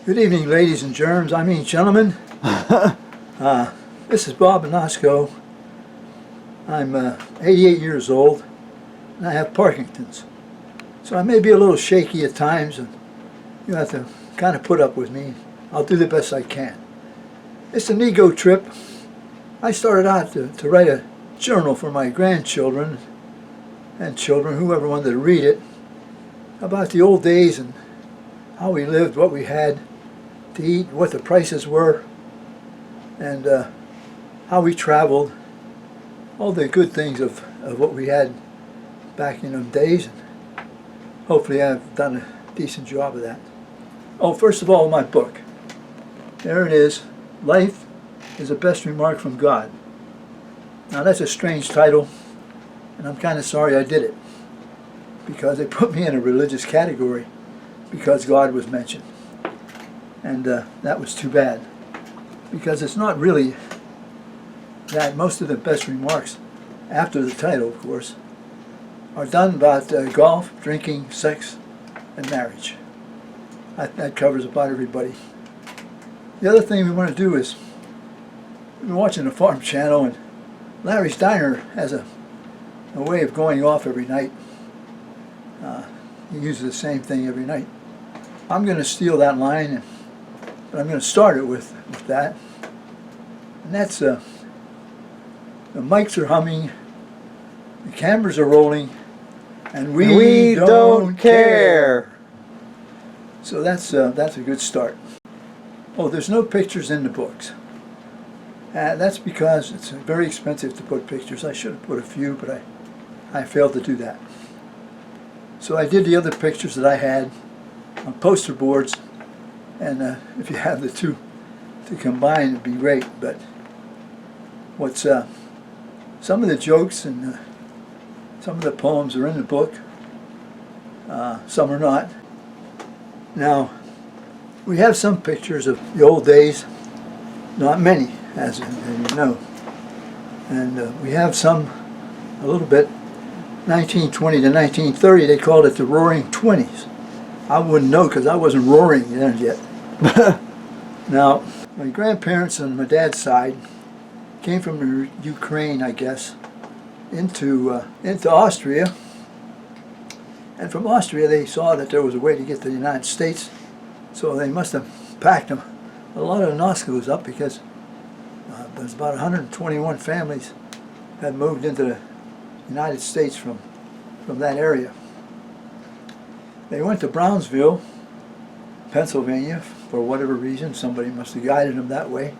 Good evening, ladies and germs. I mean, gentlemen. This is Bob Onusko. I'm 88 years old, and I have Parkinson's. So I may be a little shaky at times, and you have to kind of put up with me. I'll do the best I can. It's an ego trip. I started out to write a journal for my grandchildren and children, whoever wanted to read it, about the old days and how we lived, what we had to eat, what the prices were, and how we traveled, all the good things of what we had back in those days. And hopefully I've done a decent job of that. Oh, first of all, my book. There it is. Life is the best remark from God. Now that's a strange title, and I'm kind of sorry I did it, because they put me in a religious category because God was mentioned. And that was too bad, because it's not really that. Most of the best remarks, after the title of course, are done about golf, drinking, sex, and marriage. That covers about everybody. The other thing we want to do is, we've been watching the Farm Channel, and Larry's Diner has a way of going off every night. He uses the same thing every night. I'm going to steal that line, but I'm going to start it with that. And that's, the mics are humming, the cameras are rolling, and we don't care. So that's a good start. Oh, there's no pictures in the books. That's because it's very expensive to put pictures. I should have put a few, but I failed to do that. So I did the other pictures that I had on poster boards, and if you have the two to combine, it'd be great. But what's some of the jokes and some of the poems are in the book. Some are not. Now, we have some pictures of the old days, not many, as you know. And we have some, a little bit, 1920 to 1930, they called it the Roaring 20s. I wouldn't know because I wasn't roaring then yet. Now, my grandparents on my dad's side came from Ukraine, I guess, into Austria. And from Austria they saw that there was a way to get to the United States, so they must have packed them, a lot of Onuskos up, because there's about 121 families had moved into the United States from that area. They went to Brownsville, Pennsylvania, for whatever reason. Somebody must have guided them that way.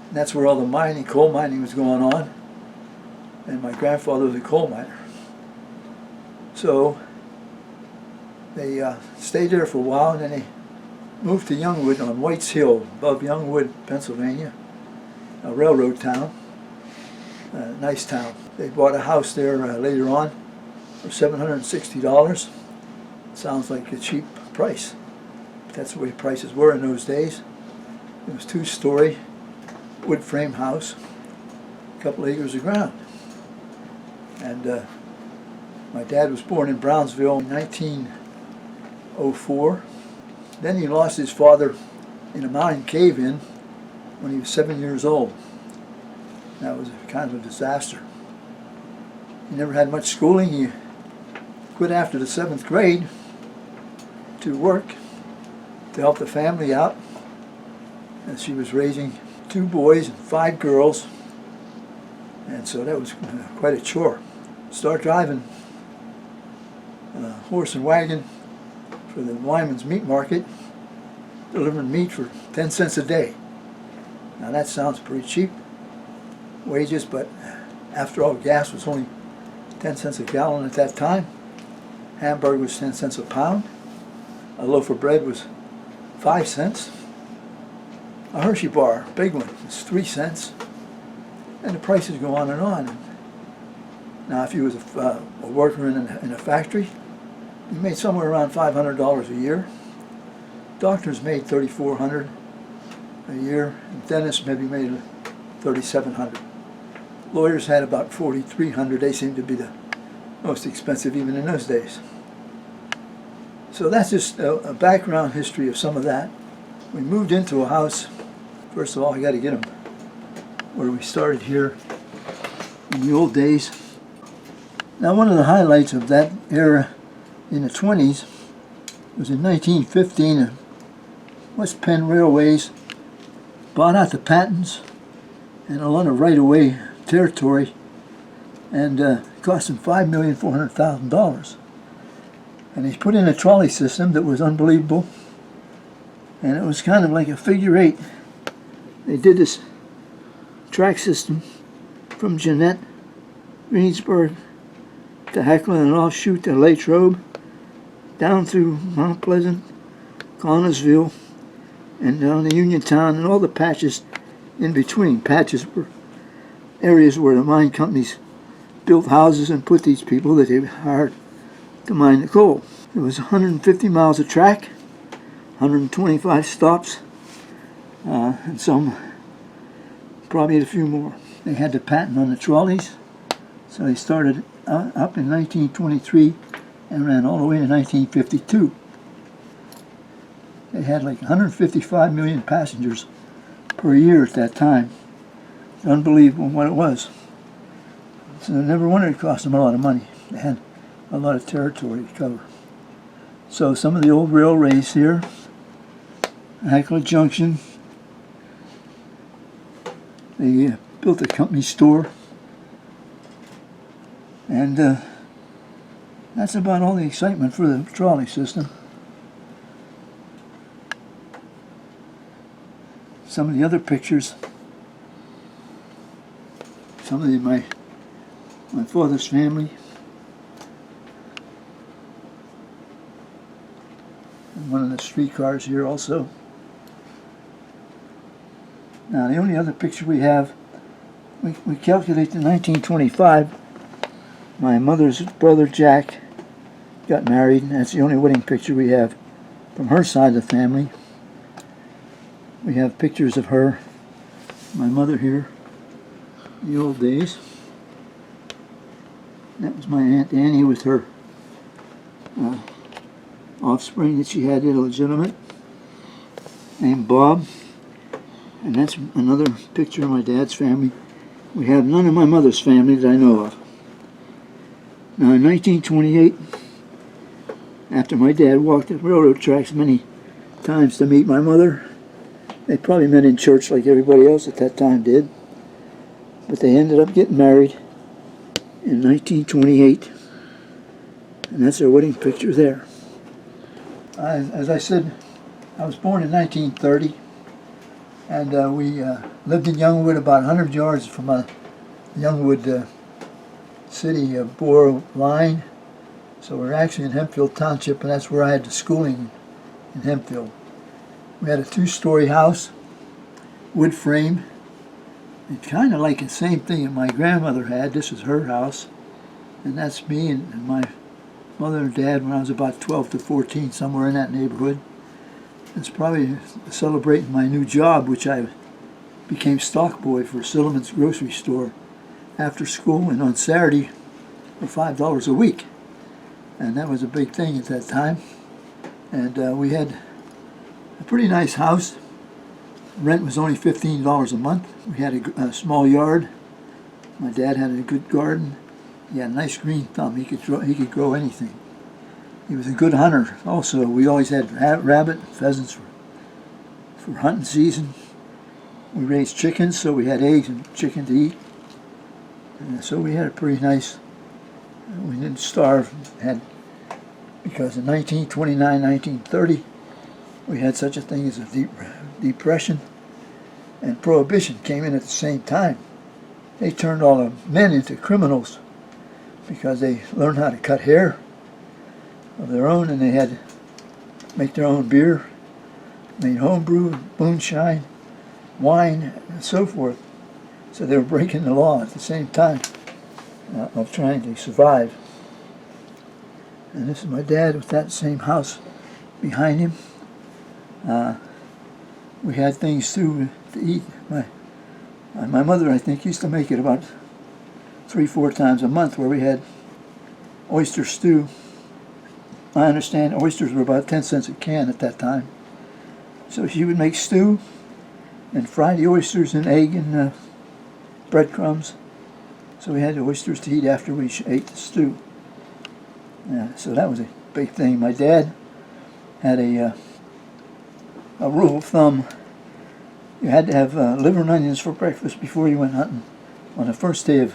And that's where all the coal mining was going on. And my grandfather was a coal miner. So they stayed there for a while, and then they moved to Youngwood on White's Hill, above Youngwood, Pennsylvania, a railroad town, a nice town. They bought a house there later on for $760. Sounds like a cheap price. But that's the way prices were in those days. It was a 2-story wood frame house, a couple acres of ground. And my dad was born in Brownsville in 1904. Then he lost his father in a mountain cave-in when he was 7 years old. That was kind of a disaster. He never had much schooling. He quit after the 7th grade to work to help the family out. And she was raising 2 boys and 5 girls. And so that was quite a chore. Start driving a horse and wagon for the Wyman's meat market, delivering meat for 10 cents a day. Now that sounds pretty cheap wages, but after all, gas was only 10 cents a gallon at that time. Hamburger was 10 cents a pound. A loaf of bread was 5 cents. A Hershey bar, big one, was 3 cents. And the prices go on and on. Now, if you was a worker in a factory, you made somewhere around $500 a year. Doctors made $3,400 a year. And dentists maybe made $3,700. Lawyers had about $4,300. They seemed to be the most expensive even in those days. So that's just a background history of some of that. We moved into a house. First of all, I got to get them where we started here in the old days. Now, one of the highlights of that era in the 20s was in 1915. West Penn Railways bought out the Pattons and a lot of right-of-way territory, and it cost them $5,400,000. And they put in a trolley system that was unbelievable, and it was kind of like a figure eight. They did this track system from Jeannette, Greensburg, to Heckler and offshoot to Latrobe, down through Mount Pleasant, Connersville, and down to Uniontown, and all the patches in between. Patches were areas where the mine companies built houses and put these people that they hired to mine the coal. It was 150 miles of track, 125 stops, and some, probably a few more. They had the patent on the trolleys, so they started up in 1923 and ran all the way to 1952. They had like 155 million passengers per year at that time. It's unbelievable what it was. So never wondered it cost them a lot of money. They had a lot of territory to cover. So some of the old railways here, Heckler Junction, they built a company store, and that's about all the excitement for the trolley system. Some of the other pictures, some of my father's family, and one of the streetcars here also. Now the only other picture we have, we calculate in 1925, my mother's brother Jack got married, and that's the only wedding picture we have from her side of the family. We have pictures of her, my mother here, in the old days. That was my Aunt Annie with her offspring that she had, illegitimate, named Bob. And that's another picture of my dad's family. We have none of my mother's family that I know of. Now in 1928, after my dad walked the railroad tracks many times to meet my mother, they probably met in church like everybody else at that time did, but they ended up getting married in 1928, and that's their wedding picture there. As I said, I was born in 1930, and we lived in Youngwood, about 100 yards from a Youngwood city borough line. So we're actually in Hempfield Township, and that's where I had the schooling, in Hempfield. We had a 2-story house, wood frame. It's kind of like the same thing that my grandmother had. This is her house, and that's me and my mother and dad when I was about 12 to 14, somewhere in that neighborhood. It's probably celebrating my new job, which I became stock boy for Silliman's grocery store after school and on Saturday for $5 a week. And that was a big thing at that time. And we had a pretty nice house. Rent was only $15 a month. We had a small yard. My dad had a good garden. He had a nice green thumb. He could grow anything. He was a good hunter also. We always had rabbit, pheasants for hunting season. We raised chickens, so we had eggs and chicken to eat. And so we had a pretty nice, we didn't starve. Because in 1929, 1930, we had such a thing as a depression, and Prohibition came in at the same time. They turned all the men into criminals because they learned how to cut hair of their own, and they had to make their own beer, made homebrew, moonshine, wine, and so forth. So they were breaking the law at the same time of trying to survive. And this is my dad with that same house behind him. We had things too to eat. My mother, I think, used to make it about 3-4 times a month, where we had oyster stew. I understand oysters were about 10 cents a can at that time. So she would make stew and fry the oysters in egg and breadcrumbs. So we had the oysters to eat after we ate the stew. So that was a big thing. My dad had a rule of thumb. You had to have liver and onions for breakfast before you went hunting on the first day of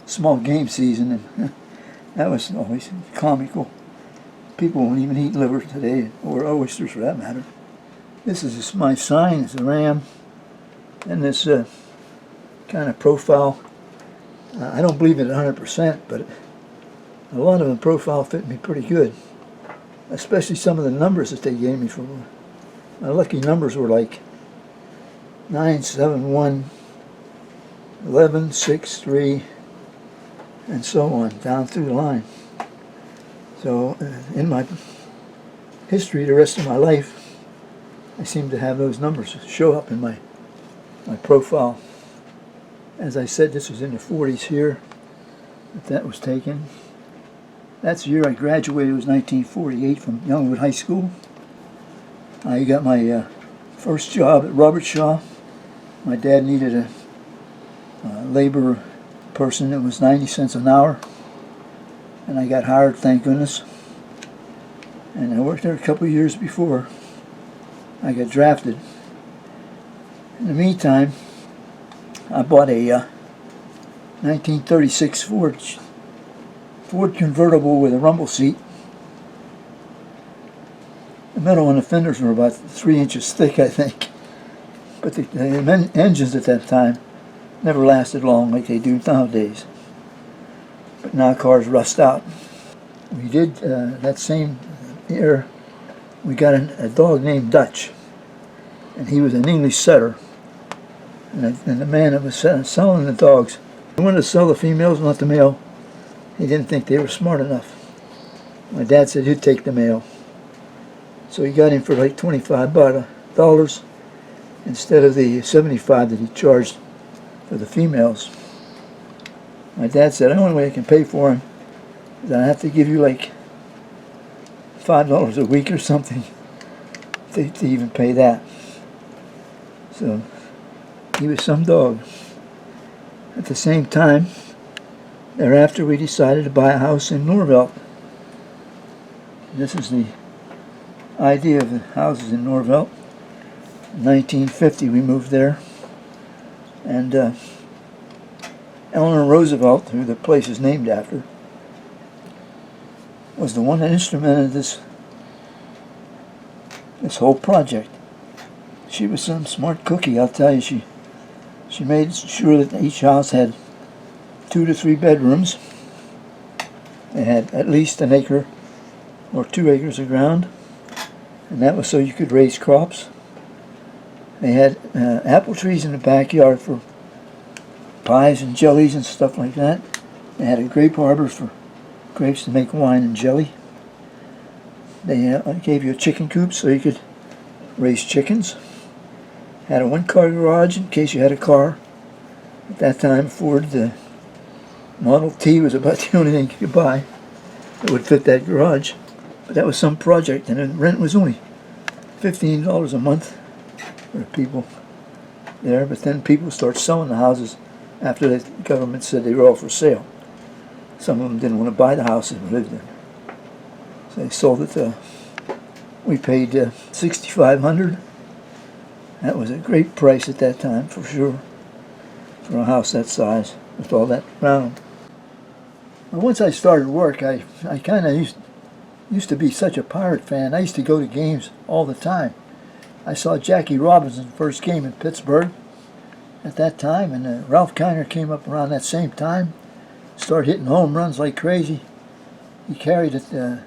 small game season, and that was always comical. People won't even eat liver today, or oysters for that matter. This is just my sign. It's a ram, and this kind of profile. I don't believe it 100%, but a lot of the profile fit me pretty good, especially some of the numbers that they gave me for my lucky numbers were like 9, 7, 1, 11, 6, 3, and so on, down through the line. So in my history, the rest of my life, I seem to have those numbers show up in my profile. As I said, this was in the 40s here that was taken. That's the year I graduated. It was 1948 from Youngwood High School. I got my first job at Robert Shaw. My dad needed a labor person. It was 90 cents an hour, and I got hired, thank goodness. And I worked there a couple of years before I got drafted. In the meantime, I bought a 1936 Ford convertible with a rumble seat. The metal and the fenders were about 3 inches thick, I think. But the engines at that time never lasted long like they do nowadays. But now cars rust out. We did, that same year, we got a dog named Dutch. And he was an English setter. And the man that was selling the dogs, he wanted to sell the females, not the male. He didn't think they were smart enough. My dad said he'd take the male. So he got him for like $25 instead of the $75 that he charged for the females. My dad said, the only way I can pay for him is I have to give you like $5 a week or something to even pay that. So he was some dog. At the same time, thereafter we decided to buy a house in Norvelt. This is the idea of the houses in Norvelt. In 1950 we moved there, and Eleanor Roosevelt, who the place is named after, was the one that instrumented this whole project. She was some smart cookie, I'll tell you. She made sure that each house had 2 to 3 bedrooms. They had at least an acre or 2 acres of ground, and that was so you could raise crops. They had apple trees in the backyard for pies and jellies and stuff like that. They had a grape arbor for grapes to make wine and jelly. They gave you a chicken coop so you could raise chickens. Had a 1-car garage in case you had a car. At that time, Ford, the Model T was about the only thing you could buy that would fit that garage. But that was some project, and the rent was only $15 a month for the people there. But then people started selling the houses after the government said they were all for sale. Some of them didn't want to buy the houses and live there. So they sold it. We paid $6,500. That was a great price at that time, for sure, for a house that size with all that ground. Well, once I started work, I kind of used to be such a Pirate fan. I used to go to games all the time. I saw Jackie Robinson's first game in Pittsburgh at that time, and Ralph Kiner came up around that same time, started hitting home runs like crazy. He carried the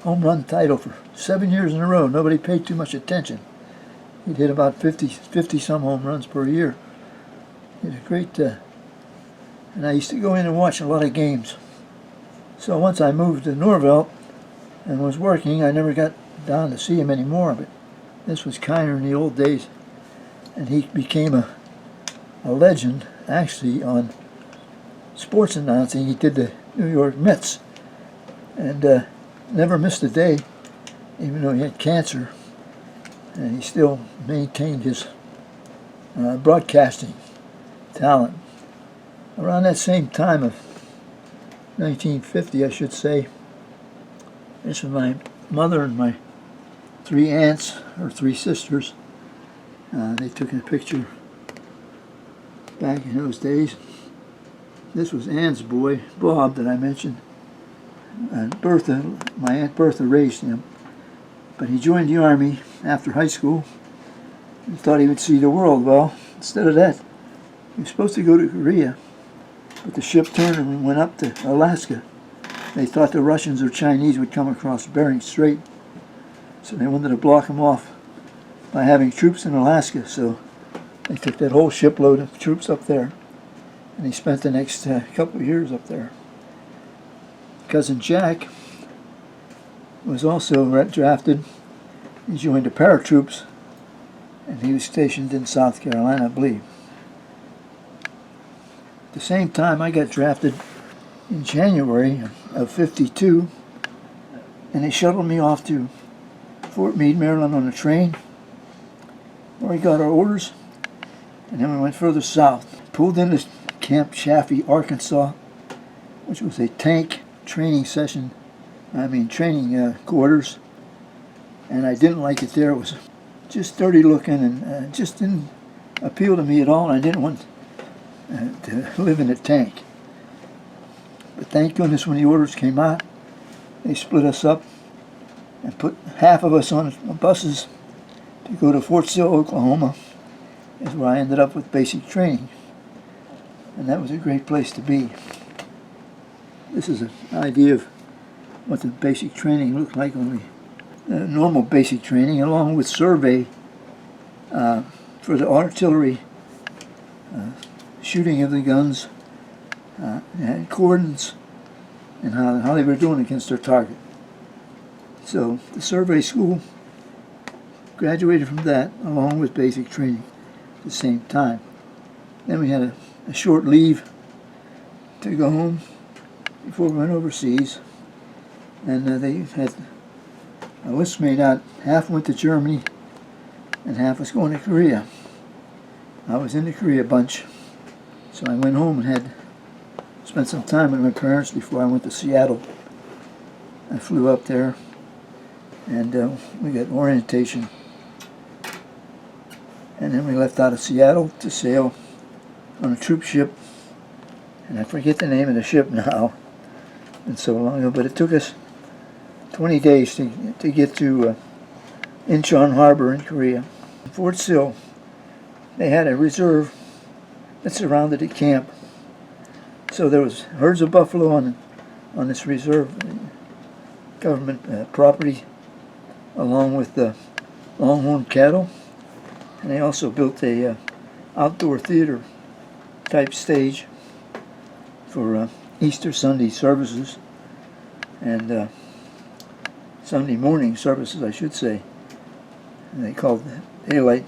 home run title for 7 years in a row. Nobody paid too much attention. He'd hit about 50 some home runs per year. He had a great, and I used to go in and watch a lot of games. So once I moved to Norvelt and was working, I never got down to see him anymore, but this was Kiner in the old days, and he became a legend, actually, on sports announcing. He did the New York Mets, and never missed a day, even though he had cancer. and he still maintained his broadcasting talent. Around that same time of 1950, I should say, this was my mother and my three aunts, or three sisters. They took a picture back in those days. This was Ann's boy, Bob, that I mentioned. And Bertha, my Aunt Bertha raised him. But he joined the Army after high school and thought he would see the world. Well, instead of that, he was supposed to go to Korea, but the ship turned and went up to Alaska. They thought the Russians or Chinese would come across Bering Strait, so they wanted to block them off by having troops in Alaska. So they took that whole shipload of troops up there, and he spent the next couple of years up there. Cousin Jack was also drafted. He joined the paratroops, and he was stationed in South Carolina, I believe. At the same time, I got drafted in January of '52, and they shuttled me off to Fort Meade, Maryland on a train, where we got our orders, and then we went further south. Pulled into Camp Chaffee, Arkansas, which was a tank training training quarters, and I didn't like it there. It was just dirty looking, and just didn't appeal to me at all, and I didn't want to live in a tank. But thank goodness when the orders came out, they split us up and put half of us on buses to go to Fort Sill, Oklahoma, is where I ended up with basic training. And that was a great place to be. This is an idea of what the basic training looked like when we, normal basic training, along with survey for the artillery, shooting of the guns, and coordinates, and how they were doing against their target. So the survey school graduated from that along with basic training at the same time. Then we had a short leave to go home before we went overseas, and they had a list made out. Half went to Germany and half was going to Korea. I was in the Korea bunch, so I went home and spent some time with my parents before I went to Seattle. I flew up there, and we got orientation, and then we left out of Seattle to sail on a troop ship, and I forget the name of the ship now. It's so long ago, but it took us 20 days to get to Incheon Harbor in Korea. Fort Sill, they had a reserve that surrounded the camp. So there was herds of buffalo on this reserve, government property, along with the longhorn cattle, and they also built a outdoor theater type stage for Easter Sunday services and Sunday morning services, I should say. And they called the daylight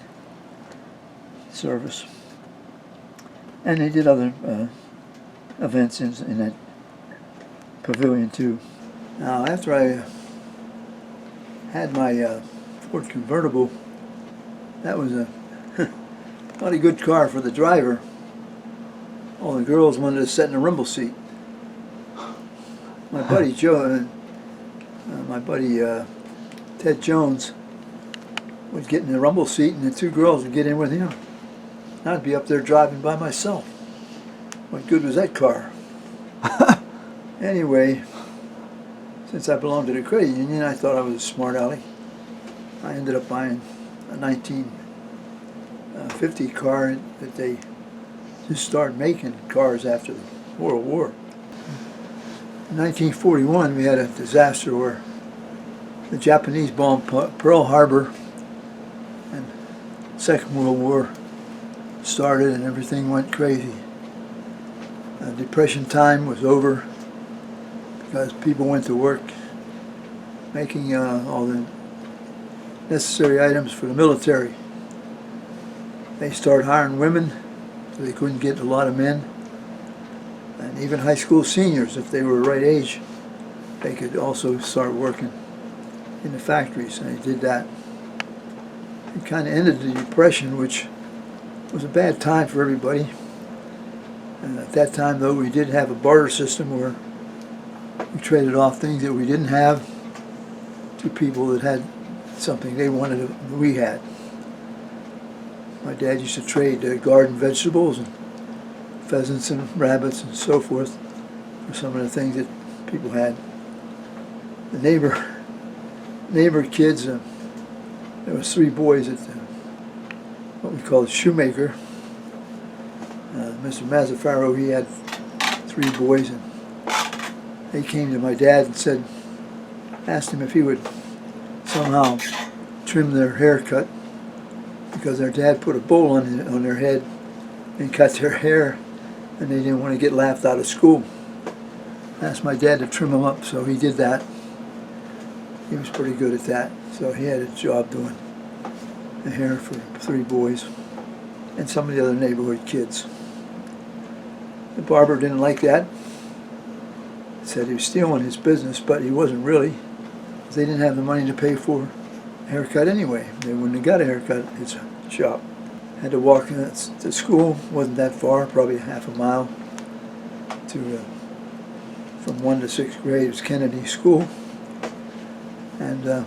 service. And they did other events in that pavilion too. Now, after I had my Ford convertible, that was a not a good car for the driver. All the girls wanted to sit in the rumble seat. My buddy Joe, Ted Jones would get in the rumble seat, and the two girls would get in with him. I'd be up there driving by myself. What good was that car? Anyway, since I belonged to the credit union, I thought I was a smart aleck. I ended up buying a 1950 car that they just started making cars after the World War. In 1941, we had a disaster where the Japanese bombed Pearl Harbor, and the Second World War started, and everything went crazy. Depression time was over because people went to work making all the necessary items for the military. They started hiring women, so they couldn't get a lot of men. And even high school seniors, if they were the right age, they could also start working in the factories, and they did that. it kind of ended the Depression, which was a bad time for everybody. And at that time, though, we did have a barter system where we traded off things that we didn't have to people that had something they wanted that we had. My dad used to trade garden vegetables and pheasants and rabbits and so forth for some of the things that people had. The neighbor kids, there was 3 boys at what we call the shoemaker. Mr. Mazzafaro, he had 3 boys, and they came to my dad and said, asked him if he would somehow trim their haircut, because their dad put a bowl on their head and cut their hair, and they didn't want to get laughed out of school. Asked my dad to trim them up, so he did that. He was pretty good at that, so he had a job doing the hair for 3 boys and some of the other neighborhood kids. The barber didn't like that. Said he was stealing his business, but he wasn't really. They didn't have the money to pay for a haircut anyway. They wouldn't have got a haircut at his shop. Had to walk to school. Wasn't that far, probably half a mile to from 1 to 6th grade. It was Kennedy School. And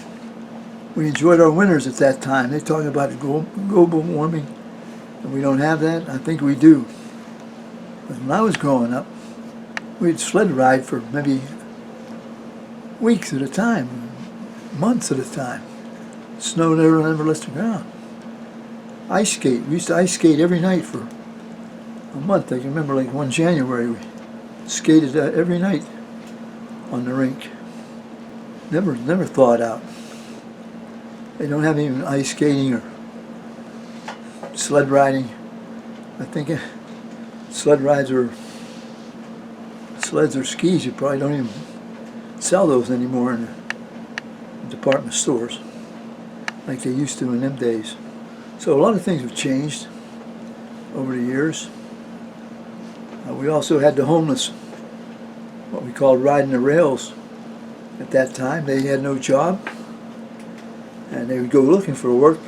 we enjoyed our winters at that time. They talk about global warming, and we don't have that. I think we do. But when I was growing up, we'd sled ride for maybe weeks at a time, months at a time. Snow never left the ground. Ice skate. We used to ice skate every night for a month. I can remember, like one January, we skated every night on the rink. Never thawed out. They don't have even ice skating or sled riding. I think sleds or skis, you probably don't even sell those anymore in the department stores like they used to in them days. So a lot of things have changed over the years. We also had the homeless, what we called riding the rails. At that time, they had no job, and they would go looking for work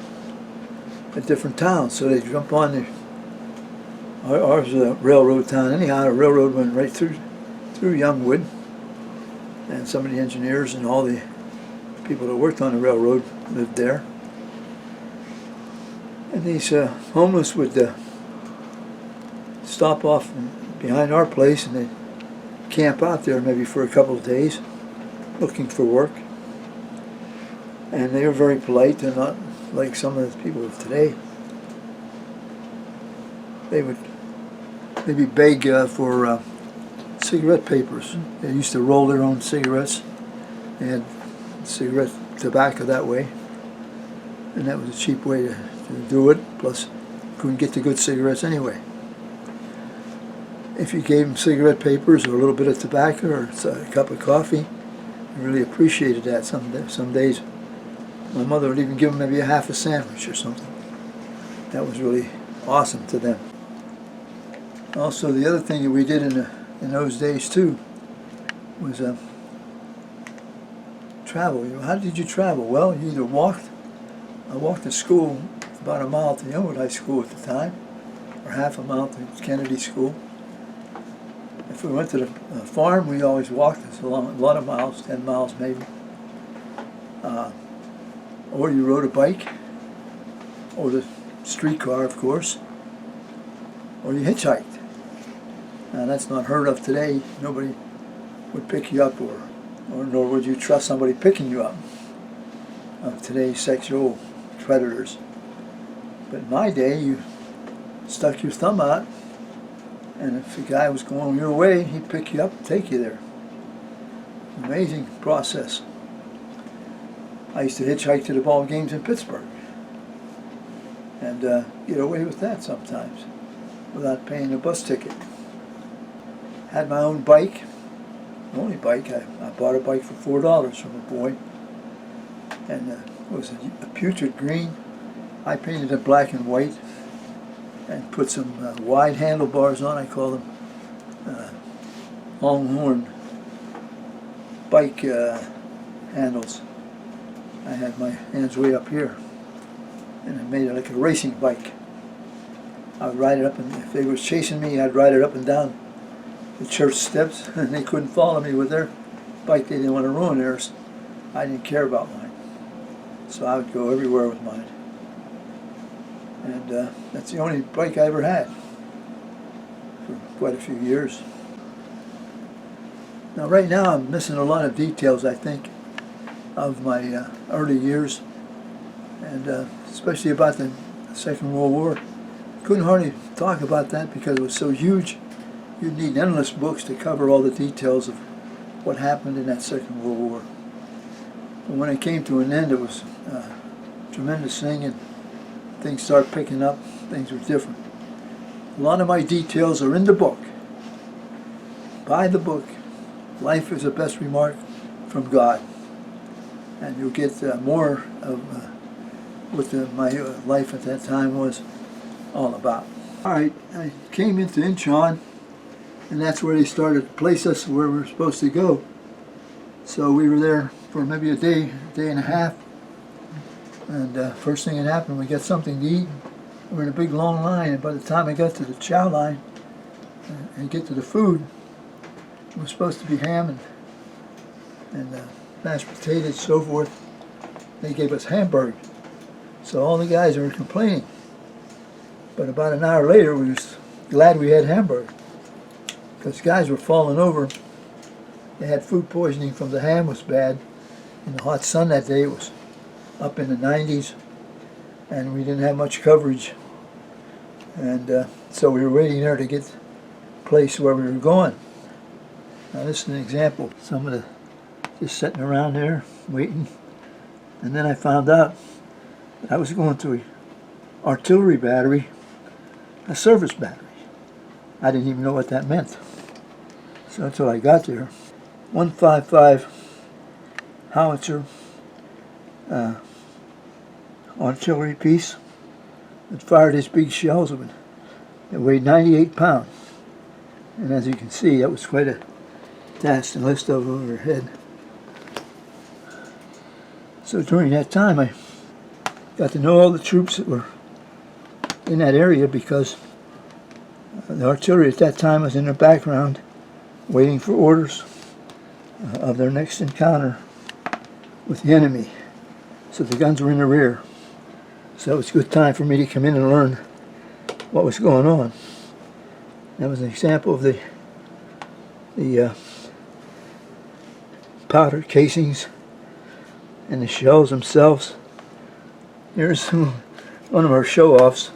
at different towns. So they'd jump on ours was a railroad town anyhow. The railroad went right through Youngwood, and some of the engineers and all the people that worked on the railroad lived there. And these homeless would stop off behind our place, and they'd camp out there maybe for a couple of days looking for work. And they were very polite. They're not like some of the people of today. They would maybe beg for cigarette papers. They used to roll their own cigarettes. They had cigarette tobacco that way, and that was a cheap way to do it. Plus, couldn't get the good cigarettes anyway. If you gave them cigarette papers or a little bit of tobacco or a cup of coffee, I really appreciated that. Some days, my mother would even give them maybe a half a sandwich or something. That was really awesome to them. Also, the other thing that we did in those days too was travel. How did you travel? Well, you either walked. I walked to school about a mile to Youngwood High School at the time, or half a mile to Kennedy School. If we went to the farm, we always walked. It's a lot of miles, 10 miles maybe. Or you rode a bike, or the streetcar, of course, or you hitchhiked. Now that's not heard of today. Nobody would pick you up, or nor would you trust somebody picking you up of today's sexual predators. But in my day, you stuck your thumb out, and if the guy was going your way, he'd pick you up and take you there. Amazing process. I used to hitchhike to the ball games in Pittsburgh and get away with that sometimes without paying a bus ticket. Had my own bike, only bike. I bought a bike for $4 from a boy, and it was a putrid green. I painted it black and white and put some wide handlebars on. I call them Longhorn bike handles. I had my hands way up here. and I made it like a racing bike. I would ride it up, and if they were chasing me, I'd ride it up and down the church steps, and they couldn't follow me with their bike. They didn't want to ruin theirs. I didn't care about mine, so I would go everywhere with mine. And that's the only bike I ever had for quite a few years. Now right now I'm missing a lot of details, I think, of my early years, and especially about the Second World War. Couldn't hardly talk about that because it was so huge. You'd need endless books to cover all the details of what happened in that Second World War. But when it came to an end, it was a tremendous thing, and things started picking up. Things were different. A lot of my details are in the book. Buy the book. Life is a best remark from God. And you'll get more of what my life at that time was all about. All right, I came into Incheon, and that's where they started to place us where we were supposed to go. So we were there for maybe a day and a half. And first thing that happened, we got something to eat. We were in a big long line, and by the time I got to the chow line and get to the food, it was supposed to be ham and mashed potatoes, so forth. They gave us hamburgers. So all the guys were complaining. But about an hour later, we were glad we had hamburgers, because guys were falling over. They had food poisoning from the ham was bad. In the hot sun that day, it was up in the 90s, and we didn't have much coverage. And so we were waiting there to get the place where we were going. Now this is an example. Some of the just sitting around there waiting, and then I found out that I was going to an artillery battery, a service battery. I didn't even know what that meant. So until I got there, 155 howitzer artillery piece that fired these big shells. It weighed 98 pounds. And as you can see, that was quite a task to lift over overhead. So during that time, I got to know all the troops that were in that area, because the artillery at that time was in the background waiting for orders of their next encounter with the enemy. So the guns were in the rear. So it was a good time for me to come in and learn what was going on. That was an example of the powder casings and the shells themselves. Here's one of our show-offs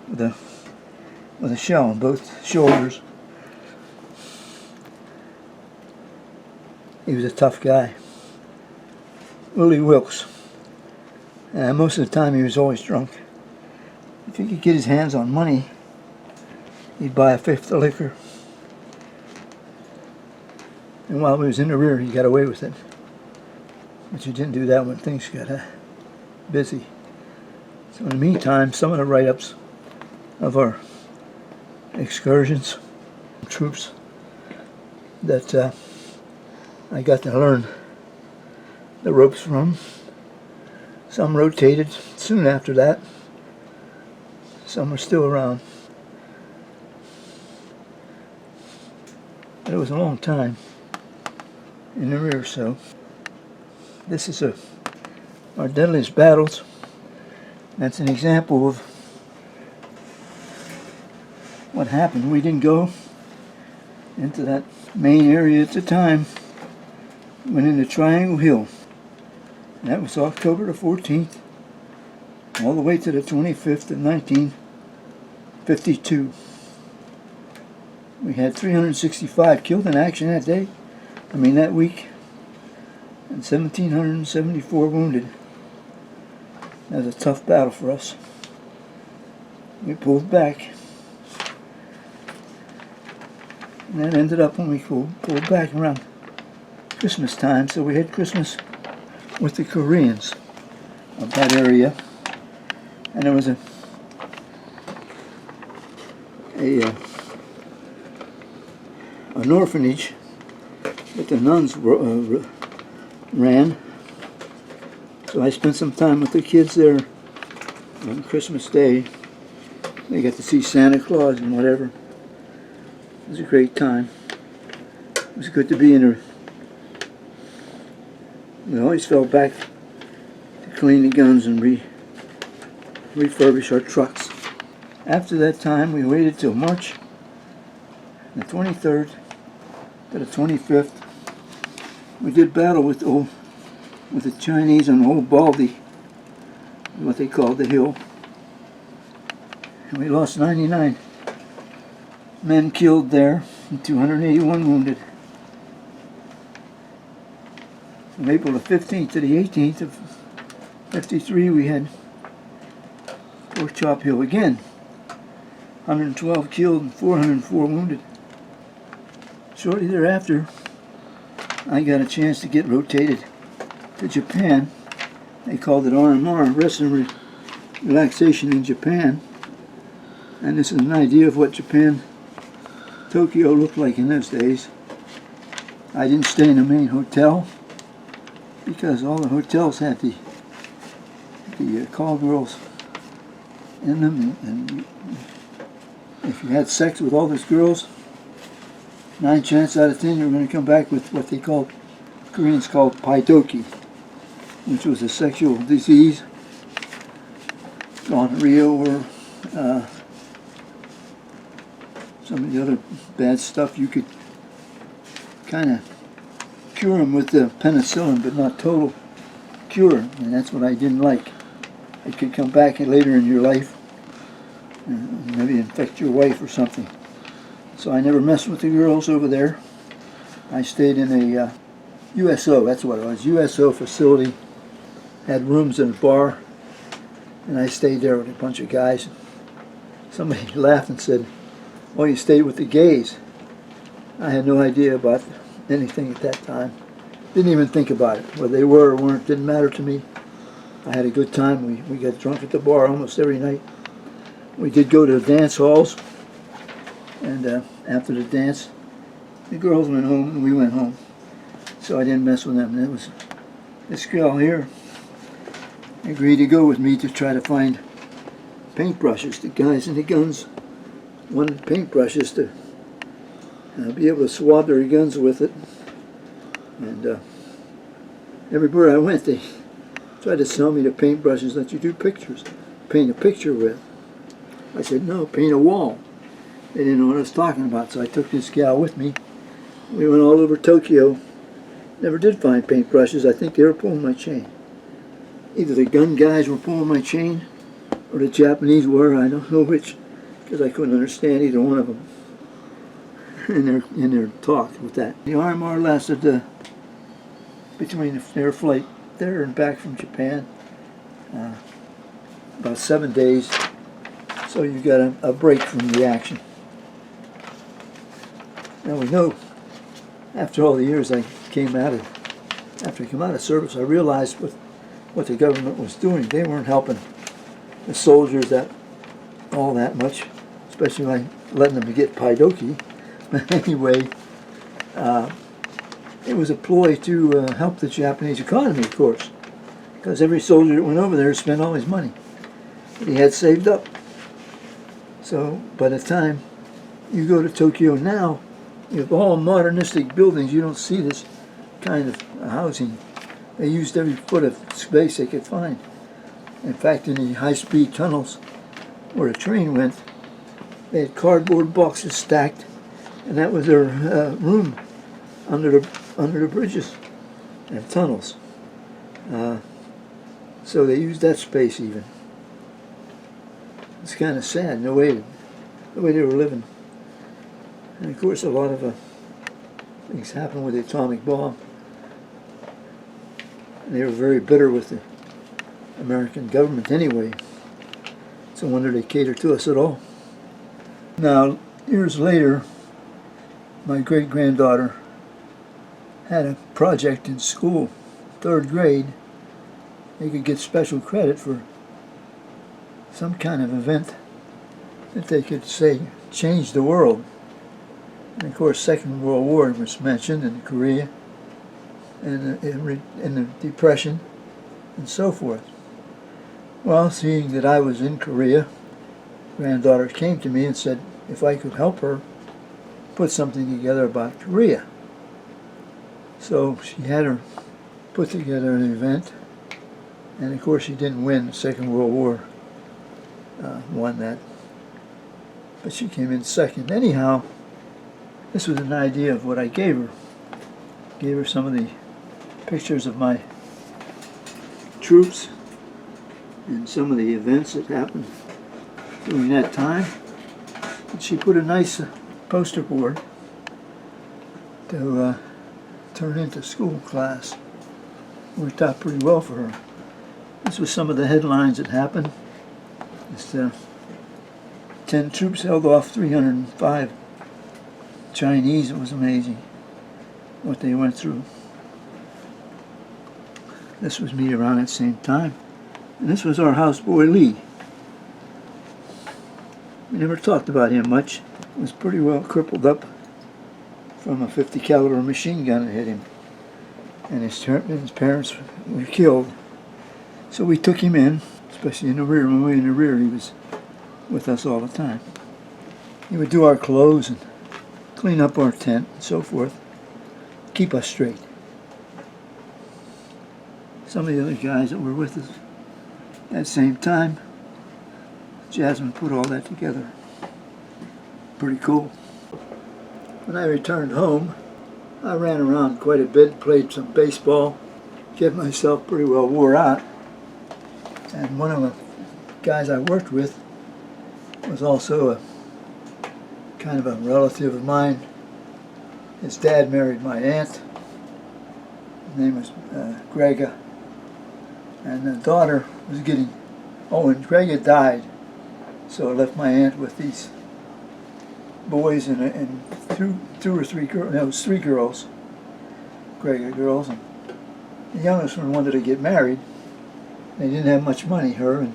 with a shell on both shoulders. He was a tough guy. Willie Wilkes. Most of the time he was always drunk. If he could get his hands on money, he'd buy a fifth of liquor. And while he was in the rear, he got away with it. But you didn't do that when things got busy. So in the meantime, some of the write-ups of our excursions, troops that I got to learn the ropes from. Some rotated soon after that. Some are still around. But it was a long time in the rear. So this is our deadliest battles. That's an example of what happened. We didn't go into that main area at the time. We went into Triangle Hill. And that was October the 14th, all the way to the 25th of 1952. We had 365 killed in action that day, that week, and 1,774 wounded. That was a tough battle for us. We pulled back. And that ended up when we pulled back around Christmas time, so we had Christmas with the Koreans of that area. And there was an orphanage that the nuns ran. So I spent some time with the kids there on Christmas Day. They got to see Santa Claus and whatever. It was a great time. It was good to be in there. We always fell back to clean the guns and refurbish our trucks. After that time, we waited till March the 23rd to the 25th. We did battle with the Chinese on Old Baldy, what they called the hill. And we lost 99 men killed there and 281 wounded. From April the 15th to the 18th of 53, we had Pork Chop Hill again. 112 killed and 404 wounded. Shortly thereafter, I got a chance to get rotated to Japan. They called it RMR, Rest and Relaxation in Japan. And this is an idea of what Japan, Tokyo looked like in those days. I didn't stay in the main hotel because all the hotels had the call girls in them, and if you had sex with all those girls, 9 chances out of 10 you were going to come back with what they called, Koreans called paidoki, which was a sexual disease, gonorrhea, or some of the other bad stuff. You could kind of cure them with the penicillin, but not total cure, and that's what I didn't like. It could come back later in your life and maybe infect your wife or something. So I never messed with the girls over there. I stayed in a USO, that's what it was, USO facility. Had rooms and a bar, and I stayed there with a bunch of guys. Somebody laughed and said, "Oh, you stayed with the gays." I had no idea about anything at that time. Didn't even think about it. Whether they were or weren't didn't matter to me. I had a good time. We got drunk at the bar almost every night. We did go to dance halls, and after the dance, the girls went home and we went home. So I didn't mess with them. And it was this girl here agreed to go with me to try to find paintbrushes. The guys in the guns wanted paintbrushes to be able to swab their guns with it. And everywhere I went, they tried to sell me the paintbrushes that you do pictures, paint a picture with. I said, no, paint a wall. They didn't know what I was talking about, so I took this gal with me. We went all over Tokyo. Never did find paintbrushes. I think they were pulling my chain. Either the gun guys were pulling my chain, or the Japanese were. I don't know which, because I couldn't understand either one of them in their talk with that. The RMR lasted between their flight there and back from Japan about 7 days. So you got a break from the action. Now we know, after all the years after I came out of service, I realized what the government was doing. They weren't helping the soldiers all that much, especially by letting them get paidoki. But anyway, it was a ploy to help the Japanese economy, of course, because every soldier that went over there spent all his money that he had saved up. So by the time you go to Tokyo now, you have all modernistic buildings. You don't see this kind of housing. They used every foot of space they could find. In fact, in the high-speed tunnels where the train went, they had cardboard boxes stacked, and that was their room under the bridges and tunnels. So they used that space even. It's kind of sad, the way they were living. And of course, a lot of things happened with the atomic bomb. And they were very bitter with the American government anyway. It's a wonder they cater to us at all. Now, years later, my great-granddaughter had a project in school, 3rd grade. They could get special credit for some kind of event that they could say changed the world. And of course, Second World War was mentioned, and Korea, and the Depression, and so forth. Well, seeing that I was in Korea, granddaughter came to me and said if I could help her put something together about Korea. So she had her put together an event, and of course she didn't win. The Second World War won that, but she came in second. Anyhow, this was an idea of what I gave her. Gave her some of the pictures of my troops and some of the events that happened during that time. And she put a nice poster board to turn into school class. Worked out pretty well for her. This was some of the headlines that happened. This, 10 troops held off 305 Chinese. It was amazing what they went through. This was me around that same time. And this was our houseboy Lee. We never talked about him much. He was pretty well crippled up from a 50 caliber machine gun that hit him. And his parents were killed. So we took him in, especially in the rear. When we were in the rear, he was with us all the time. He would do our clothes and clean up our tent and so forth, keep us straight. Some of the other guys that were with us at the same time, Jasmine put all that together. Pretty cool. When I returned home, I ran around quite a bit, played some baseball, kept myself pretty well wore out. And one of the guys I worked with was also a kind of a relative of mine. His dad married my aunt. His name was Grega. And the daughter was getting, and Grega died. So I left my aunt with these boys and two or three girls. No, it was 3 girls, Grega girls. And the youngest one wanted to get married. They didn't have much money, her and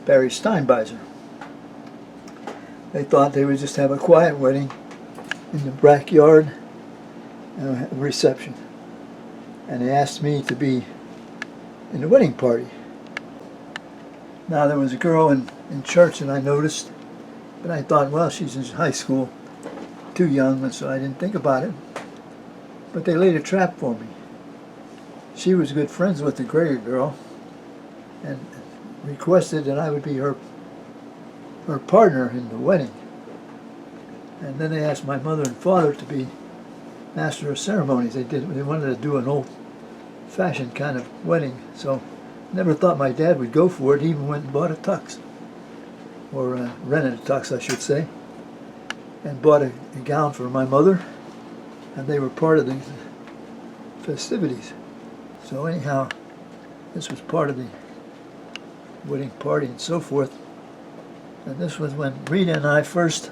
Barry Steinbeiser. They thought they would just have a quiet wedding in the backyard and a reception. And they asked me to be in the wedding party. Now there was a girl in church that I noticed, but I thought, well, she's in high school, too young, and so I didn't think about it. But they laid a trap for me. She was good friends with the Grega girl and requested that I would be her partner in the wedding. And then they asked my mother and father to be master of ceremonies. They wanted to do an old-fashioned kind of wedding, so never thought my dad would go for it. He even went and bought a tux, or rented a tux, I should say, and bought a gown for my mother, and they were part of the festivities. So anyhow, this was part of the wedding party and so forth. And this was when Rita and I first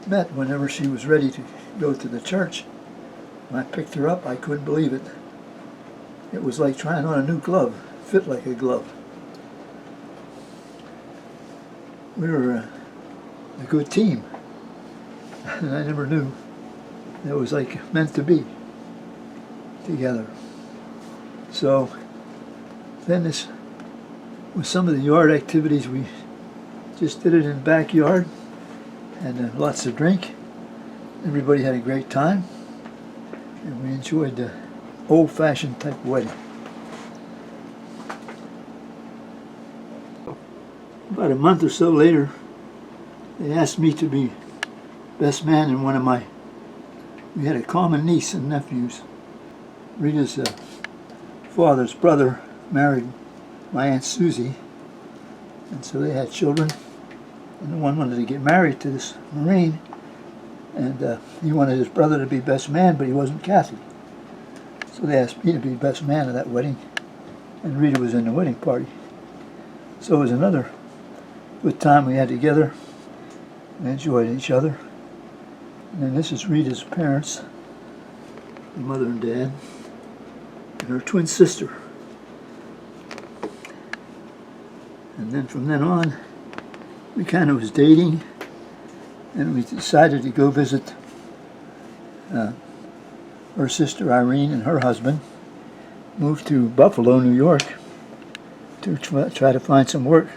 met, whenever she was ready to go to the church. When I picked her up, I couldn't believe it. It was like trying on a new glove. It fit like a glove. We were a good team. And I never knew it was like meant to be together. So then this was some of the yard activities. We just did it in the backyard, and lots to drink. Everybody had a great time, and we enjoyed the old-fashioned type wedding. About a month or so later, they asked me to be best man in one of my, we had a common niece and nephews. Rita's father's brother married my Aunt Susie, and so they had children, and the one wanted to get married to this Marine, and he wanted his brother to be best man, but he wasn't Catholic. So they asked me to be best man of that wedding, and Rita was in the wedding party. So it was another good time we had together. We enjoyed each other. And then this is Rita's parents, her mother and dad, and her twin sister. And then from then on, we kind of was dating, and we decided to go visit her sister Irene and her husband. Moved to Buffalo, New York to try to find some work,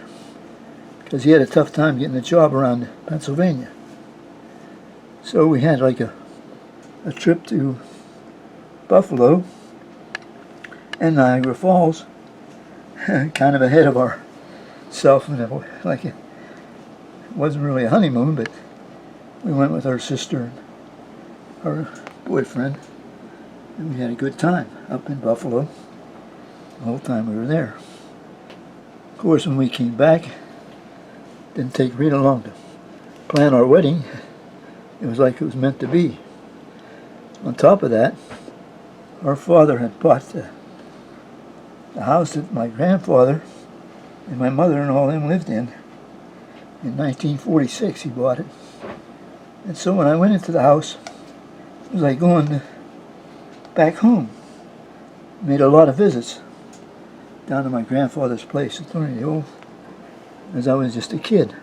because he had a tough time getting a job around Pennsylvania. So we had like a trip to Buffalo and Niagara Falls, kind of ahead of ourselves. Like it wasn't really a honeymoon, but we went with our sister and our boyfriend, and we had a good time up in Buffalo the whole time we were there. Of course, when we came back, didn't take real long to plan our wedding. It was like it was meant to be. On top of that, our father had bought the house that my grandfather and my mother and all them lived in 1946. He bought it. And so when I went into the house, it was like going back home. Made a lot of visits down to my grandfather's place at Thornhill as I was just a kid.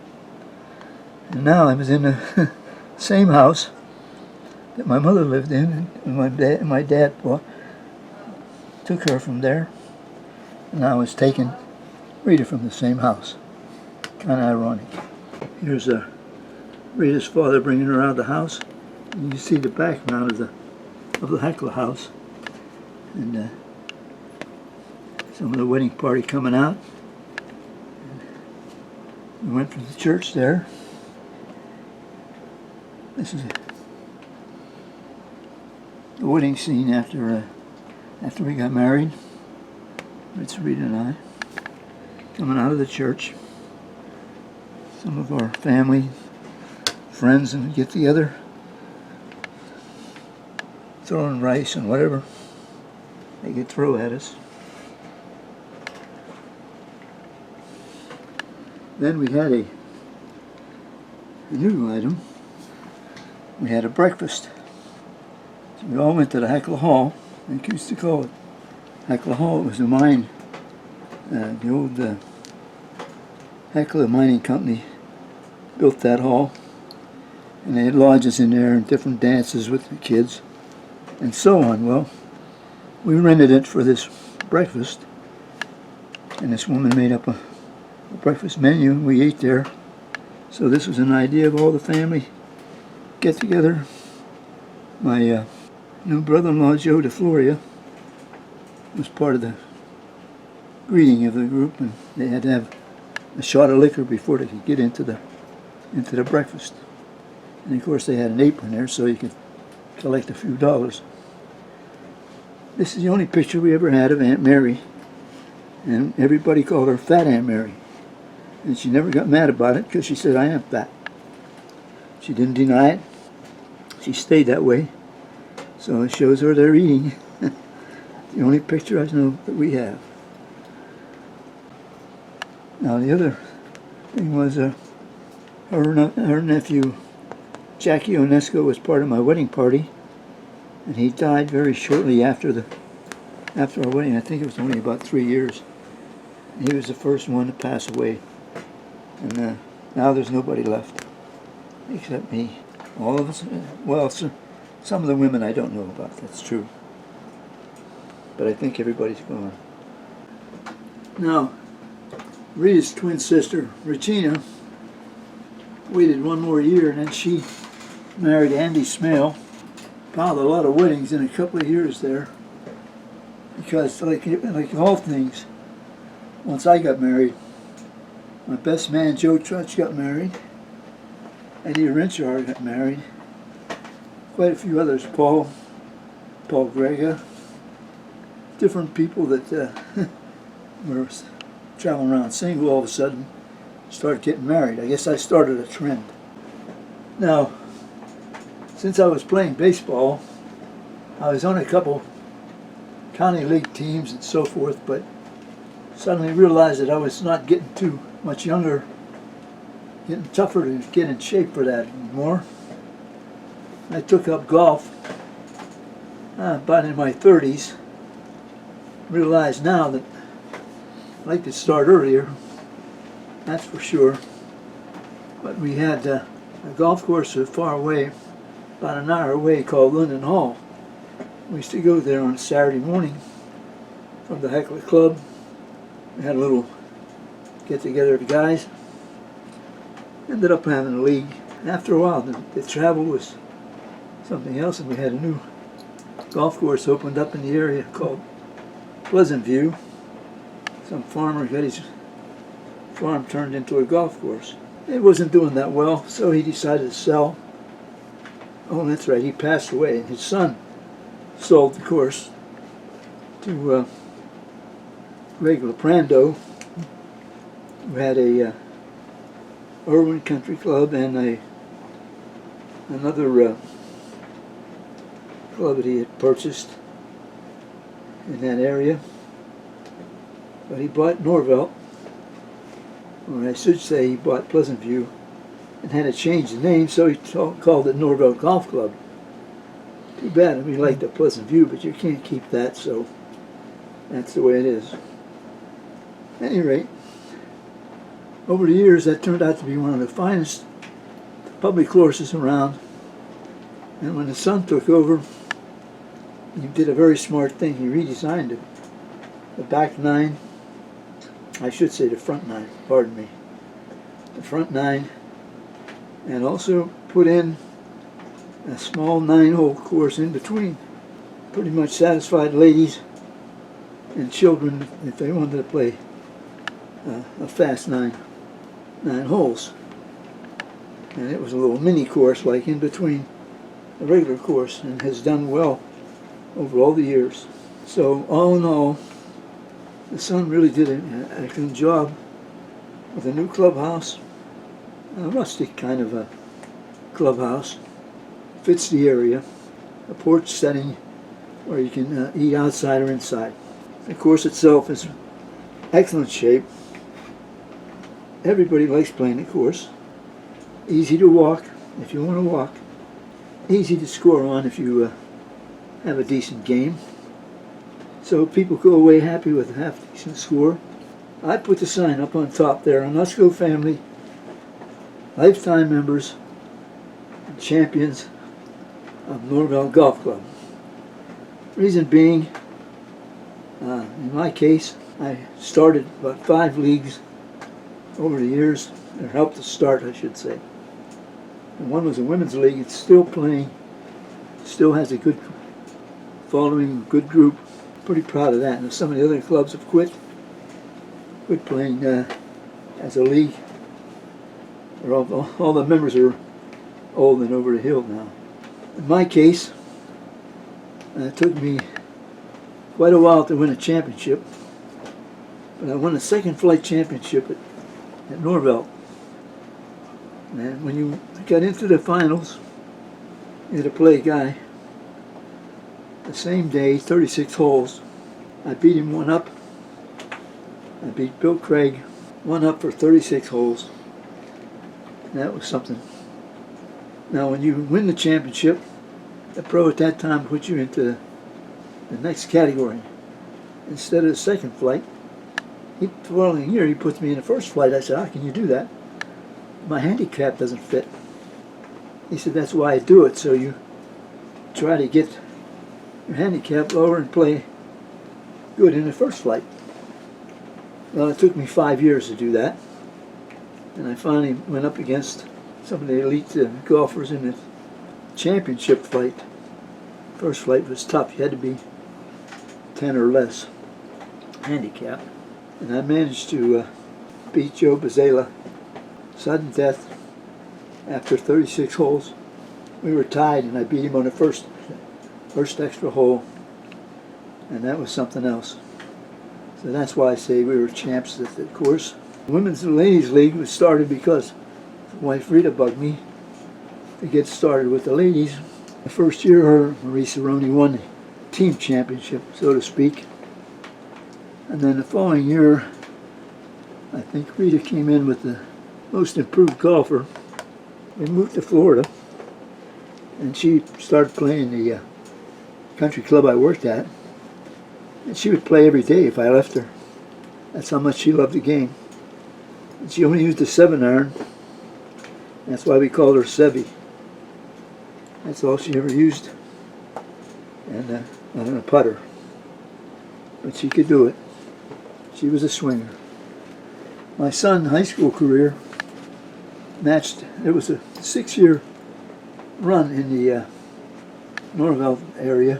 And now I was in the same house that my mother lived in, and my dad took her from there, and I was taking Rita from the same house. Kind of ironic. Here's Rita's father bringing her out of the house. And you see the background of the Heckler house, and some of the wedding party coming out. We went to the church there. This is the wedding scene after we got married. It's Rita and I coming out of the church. Some of our family, friends, and get together, throwing rice and whatever they could throw at us. Then we had a new item. We had a breakfast. So we all went to the Heckler Hall. They used to call it Heckler Hall. It was a mine. The old Heckler Mining Company built that hall. And they had lodges in there and different dances with the kids and so on. Well, we rented it for this breakfast. And this woman made up a breakfast menu, and we ate there. So this was an idea of all the family get together. My new brother-in-law, Joe DeFloria, was part of the greeting of the group, and they had to have a shot of liquor before they could get into the breakfast. And of course they had an apron there so you could collect a few dollars. This is the only picture we ever had of Aunt Mary, and everybody called her Fat Aunt Mary. And she never got mad about it because she said, I am fat. She didn't deny it. She stayed that way. So it shows her they're eating. The only picture I know that we have. Now the other thing was her nephew, Jackie Onusko, was part of my wedding party. And he died very shortly after our wedding. I think it was only about 3 years. He was the first one to pass away. And now there's nobody left except me. All of us, well, some of the women I don't know about, that's true. But I think everybody's gone. Now, Rita's twin sister, Regina, waited one more year, and then she married Andy Smale. Found a lot of weddings in a couple of years there. Because, like all things, once I got married, my best man, Joe Trutch, got married. Eddie Renchard got married. Quite a few others, Paul Grega. Different people that were traveling around single all of a sudden started getting married. I guess I started a trend. Now, since I was playing baseball, I was on a couple county league teams and so forth, but suddenly realized that I was not getting too much younger, getting tougher to get in shape for that anymore. I took up golf about in my 30s. Realized now that I'd like to start earlier, that's for sure. But we had a golf course far away, about an hour away, called London Hall. We used to go there on a Saturday morning from the Heckler Club. We had a little get together of the guys. Ended up having a league. After a while, the travel was something else, and we had a new golf course opened up in the area called Pleasant View. Some farmer got his farm turned into a golf course. It wasn't doing that well, so he decided to sell. Oh, that's right, he passed away, and his son sold the course to Greg Leprando, who had a Irwin Country Club and another club that he had purchased in that area. But he bought Norvelt, or I should say he bought Pleasant View, and had to change the name, so he called it Norvelt Golf Club. Too bad, we liked the Pleasant View, but you can't keep that, so that's the way it is. At any rate, over the years, that turned out to be one of the finest public courses around. And when the son took over, he did a very smart thing. He redesigned it. The back nine, I should say the front nine, pardon me. The front nine, and also put in a small 9-hole course in between. Pretty much satisfied ladies and children if they wanted to play a fast nine holes. And it was a little mini course like in between the regular course, and has done well over all the years. So all in all, the son really did an excellent job with a new clubhouse, a rustic kind of a clubhouse, fits the area, a porch setting where you can eat outside or inside. The course itself is excellent shape. Everybody likes playing the course. Easy to walk if you want to walk. Easy to score on if you have a decent game. So people go away happy with a half-decent score. I put the sign up on top there, Onusko family, lifetime members, and champions of Norvelt Golf Club. Reason being, in my case, I started about 5 leagues over the years, or helped to start, I should say. And one was a women's league. It's still playing, still has a good following, good group. Pretty proud of that. And some of the other clubs have quit playing as a league. All the members are old and over the hill now. In my case, it took me quite a while to win a championship, but I won a second flight championship at Norvelt. And when you got into the finals, you had to play a guy the same day, 36 holes. I beat him 1 up. I beat Bill Craig 1 up for 36 holes. And that was something. Now when you win the championship, the pro at that time put you into the next category. Instead of the second flight, the following year he puts me in the first flight. I said, how can you do that? My handicap doesn't fit. He said, that's why I do it, so you try to get your handicap lower and play good in the first flight. Well, it took me 5 years to do that, and I finally went up against some of the elite golfers in the championship flight. First flight was tough. You had to be 10 or less handicap, and I managed to beat Joe Bazela. Sudden death after 36 holes. We were tied, and I beat him on the first extra hole, and that was something else. So that's why I say we were champs at the course. The Women's and Ladies League was started because my wife Rita bugged me to get started with the ladies. The first year, her Marie Cerrone won the team championship, so to speak. And then the following year, I think Rita came in with the most improved golfer. We moved to Florida, and she started playing the country club I worked at. And she would play every day if I left her. That's how much she loved the game. And she only used a 7-iron. That's why we called her Sevi. That's all she ever used. And a putter. But she could do it. She was a swinger. My son's high school career matched, it was a 6-year run in the Norvell area,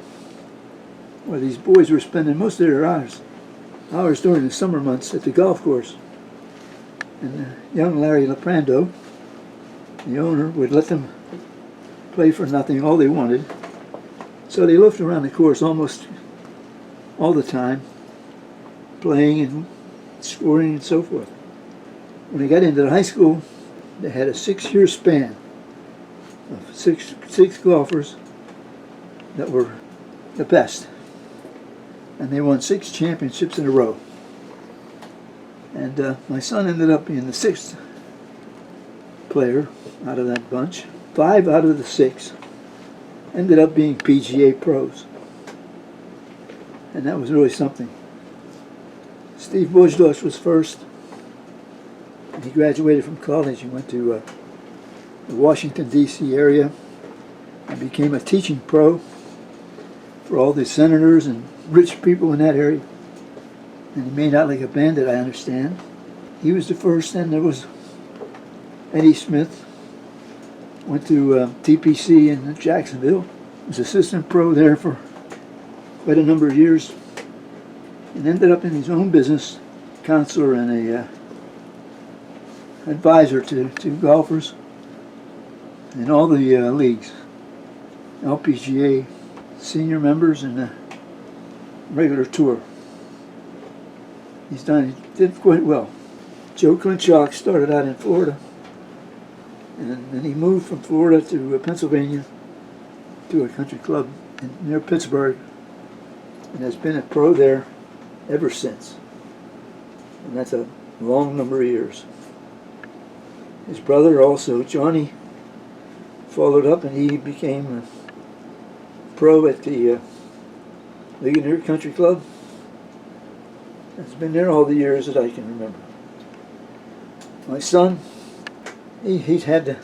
where these boys were spending most of their hours during the summer months at the golf course. And young Larry Leprando, the owner, would let them play for nothing, all they wanted. So they loafed around the course almost all the time, playing and scoring and so forth. When they got into the high school, they had a 6-year span of six golfers that were the best. And they won 6 championships in a row. And my son ended up being the 6th player out of that bunch. 5 out of the 6 ended up being PGA pros. And that was really something. Steve Bushdosh was first. He graduated from college. He went to the Washington, D.C. area and became a teaching pro for all the senators and rich people in that area. And he made out like a bandit, I understand. He was the first, and there was Eddie Smith. Went to TPC in Jacksonville. Was assistant pro there for quite a number of years. And ended up in his own business, counselor and a advisor to golfers in all the leagues, LPGA, senior members, and regular tour. He did quite well. Joe Clinchock started out in Florida, and then he moved from Florida to Pennsylvania to a country club near Pittsburgh, and has been a pro there ever since. And that's a long number of years. His brother also, Johnny, followed up, and he became a pro at the Ligonier Country Club. Has been there all the years that I can remember. My son, he's had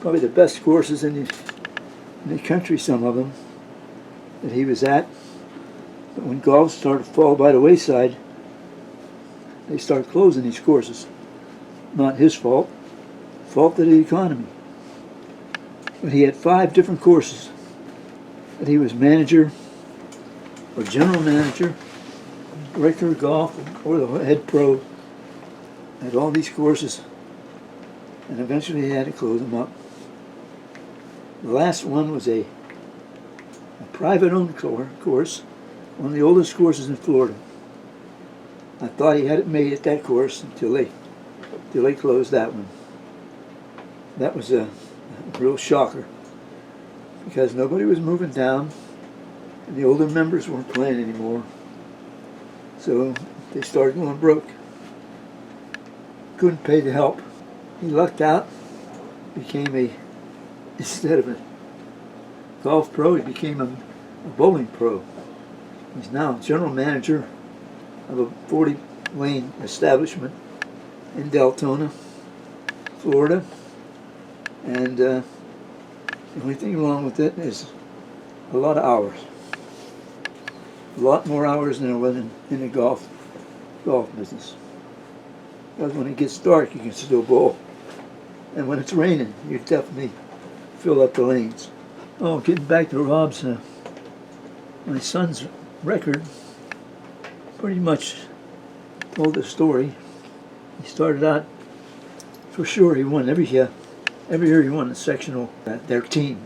probably the best courses in the country, some of them, that he was at. But when golf started to fall by the wayside, they started closing these courses. Not his fault. Fault of the economy. But he had 5 different courses that he was manager or general manager, director of golf, or the head pro at all these courses, and eventually he had to close them up. The last one was a private-owned course, one of the oldest courses in Florida. I thought he had it made at that course until they closed that one. That was a real shocker, because nobody was moving down, and the older members weren't playing anymore. So they started going broke. Couldn't pay the help. He lucked out, became instead of a golf pro, he became a bowling pro. He's now general manager of a 40-lane establishment in Deltona, Florida. And the only thing wrong with it is a lot of hours. A lot more hours than there was in the golf business. Because when it gets dark, you can still bowl. And when it's raining, you definitely fill up the lanes. Oh, getting back to Rob's, my son's record pretty much told the story. He started out, for sure, he won every year he won the sectional. Their team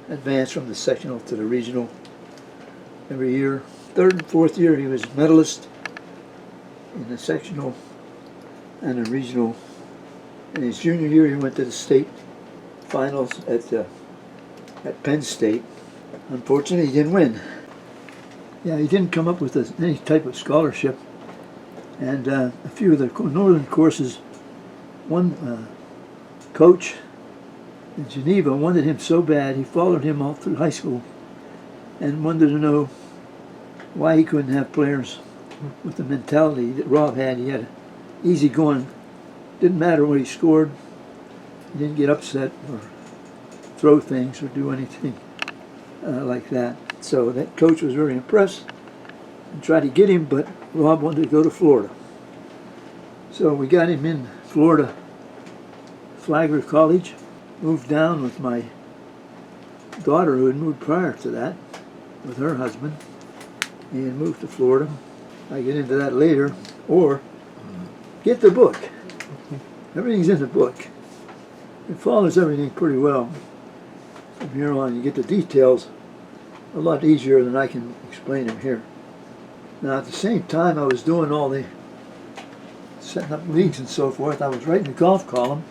advanced from the sectional to the regional every year. 3rd and 4th year, he was medalist in the sectional and the regional. In his junior year, he went to the state finals at Penn State. Unfortunately, he didn't win. Yeah, he didn't come up with any type of scholarship. And a few of the northern courses, one coach in Geneva wanted him so bad, he followed him all through high school and wanted to know why he couldn't have players with the mentality that Rob had. He had easy going. Didn't matter what he scored. He didn't get upset or throw things or do anything like that. So that coach was very impressed and tried to get him, but Rob wanted to go to Florida. So we got him in Florida, Flagler College. Moved down with my daughter, who had moved prior to that, with her husband. He had moved to Florida. I get into that later. Or get the book. Everything's in the book. It follows everything pretty well. From here on, you get the details a lot easier than I can explain them here. Now, at the same time I was doing all the setting up leagues and so forth, I was writing a golf column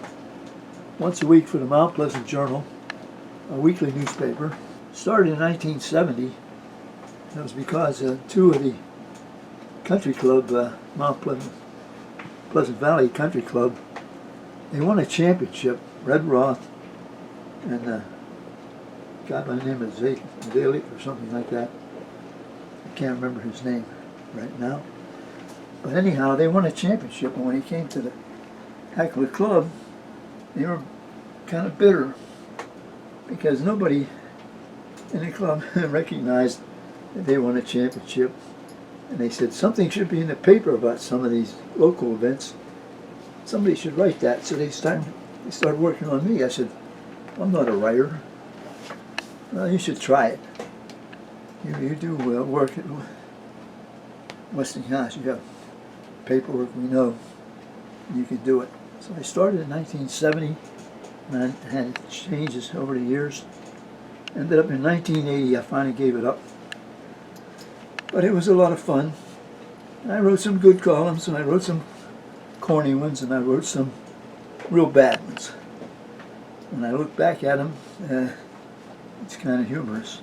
once a week for the Mount Pleasant Journal, a weekly newspaper. Started in 1970. That was because two of the country club, Mount Pleasant Valley Country Club, they won a championship. Red Roth and a guy by the name of Zalik or something like that. I can't remember his name right now. But anyhow, they won a championship, and when he came to the Heckler Club, they were kind of bitter because nobody in the club recognized that they won a championship. And they said something should be in the paper about some of these local events. Somebody should write that. So they started working on me. I said, I'm not a writer. Well, you should try it. You do work at Westinghouse. You have paperwork, we know. You can do it. So I started in 1970, and I had changes over the years. Ended up in 1980, I finally gave it up. But it was a lot of fun. I wrote some good columns, and I wrote some corny ones, and I wrote some real bad ones. When I look back at them, it's kind of humorous.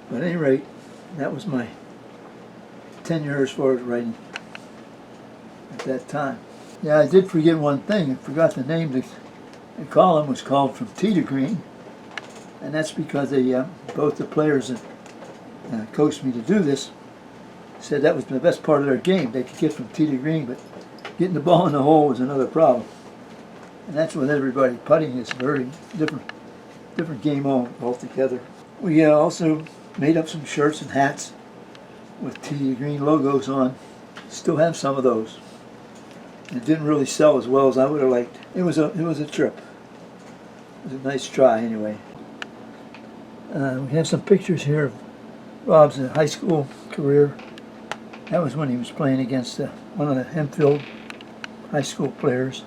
But at any rate, that was my tenure as far as writing at that time. Yeah, I did forget one thing. I forgot the name. The column was called From Tee to Green, and that's because both the players that coached me to do this said that was the best part of their game. They could get from tee to green, but getting the ball in the hole was another problem. And that's with everybody. Putting is a very different game altogether. We also made up some shirts and hats with tee to green logos on. Still have some of those. And it didn't really sell as well as I would have liked. It was a trip. It was a nice try anyway. We have some pictures here of Rob's high school career. That was when he was playing against one of the Hempfield high school players,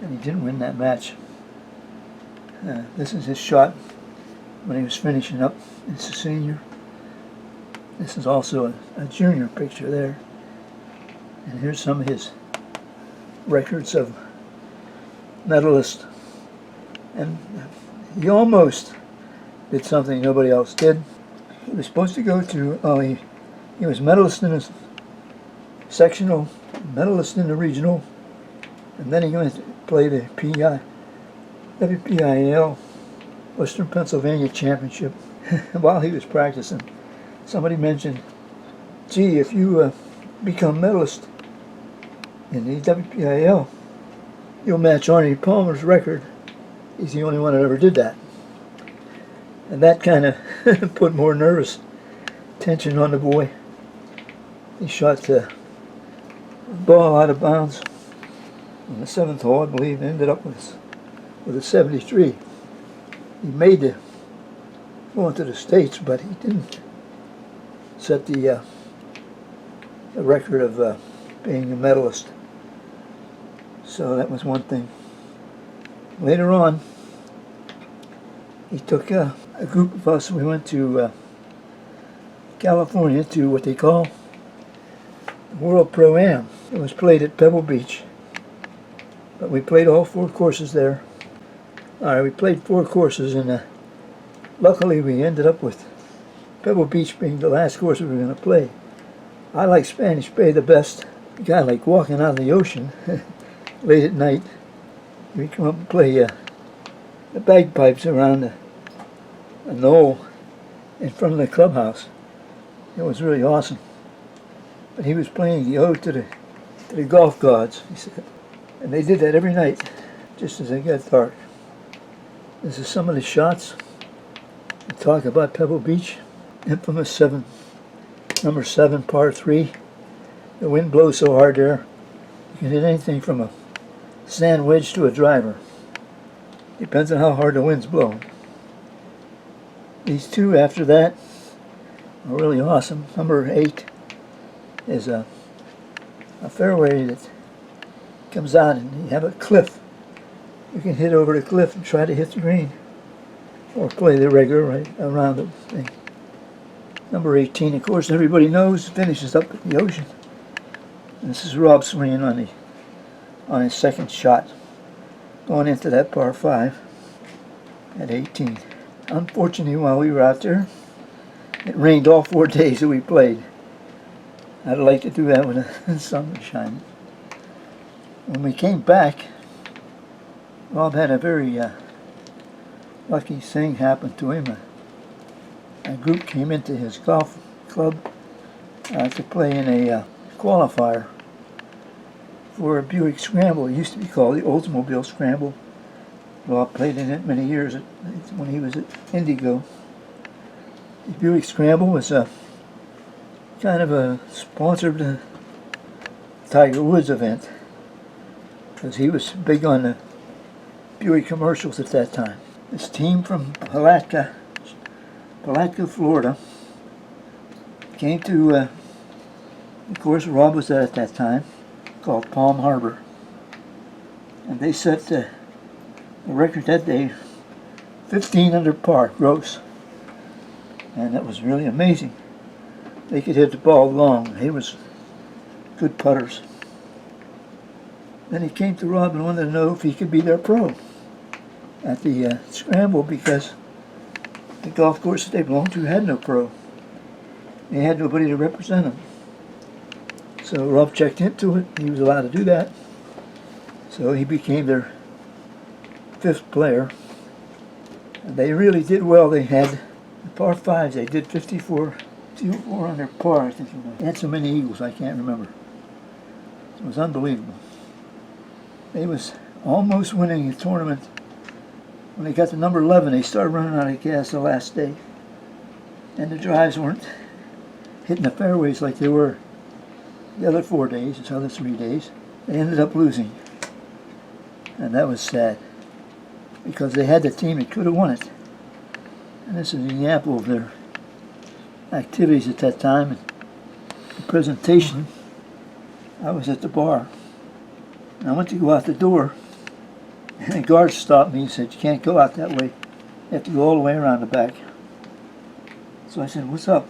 and he didn't win that match. This is his shot when he was finishing up as a senior. This is also a junior picture there. And here's some of his records of medalist. And he almost did something nobody else did. He was supposed to go to, he was medalist in the sectional, medalist in the regional, and then he went to play the WPIAL, Western Pennsylvania Championship. While he was practicing, somebody mentioned, gee, if you become medalist in the WPIAL, you'll match Arnie Palmer's record. He's the only one that ever did that. And that kind of put more nervous tension on the boy. He shot the ball out of bounds on the 7th hole, I believe, and ended up with a 73. He made the going to the States, but he didn't set the record of being a medalist. So that was one thing. Later on, he took a group of us. We went to California to what they call World Pro-Am. It was played at Pebble Beach, but we played all 4 courses there. All right, we played 4 courses, and luckily we ended up with Pebble Beach being the last course we were going to play. I like Spanish Bay the best. A guy like walking out of the ocean late at night. We come up and play the bagpipes around a knoll in front of the clubhouse. It was really awesome. But he was playing the ode to the golf gods, he said. And they did that every night, just as it got dark. This is some of the shots. We talk about Pebble Beach. Infamous number 7, par 3. The wind blows so hard there, You can hit anything from a sand wedge to a driver. Depends on how hard the wind's blowing. These two after that are really awesome. Number 8 is a fairway that comes out and you have a cliff. You can hit over the cliff and try to hit the green, or play the regular right around the thing. Number 18, of course, everybody knows, finishes up at the ocean. And this is Rob swinging on his second shot, going into that par 5 at 18. Unfortunately, while we were out there, it rained all 4 days that we played. I'd like to do that when the sun was shining. When we came back, Rob had a very lucky thing happen to him. A group came into his golf club to play in a qualifier for a Buick Scramble. It used to be called the Oldsmobile Scramble. Rob played in it many years when he was at Indigo. The Buick Scramble was a kind of a sponsored Tiger Woods event, because he was big on the Buick commercials at that time. This team from Palatka, Florida, came to, of course, Rob was there at that time, called Palm Harbor. And they set the record that day, 15 under par, gross. And that was really amazing. They could hit the ball long. They was good putters. Then he came to Rob and wanted to know if he could be their pro at the Scramble, because the golf course that they belonged to had no pro. They had nobody to represent them. So Rob checked into it. He was allowed to do that. So he became their 5th player. And they really did well. They had the par 5s. They did 54 under par, I think. They had so many eagles, I can't remember. It was unbelievable. They was almost winning the tournament. When they got to number 11, they started running out of gas the last day. And the drives weren't hitting the fairways like they were the other 4 days, the other 3 days. They ended up losing. And that was sad, because they had the team that could have won it. And this is an example of their activities at that time. And the presentation, I was at the bar. And I went to go out the door, and the guard stopped me and said, "You can't go out that way. You have to go all the way around the back." So I said, "What's up?"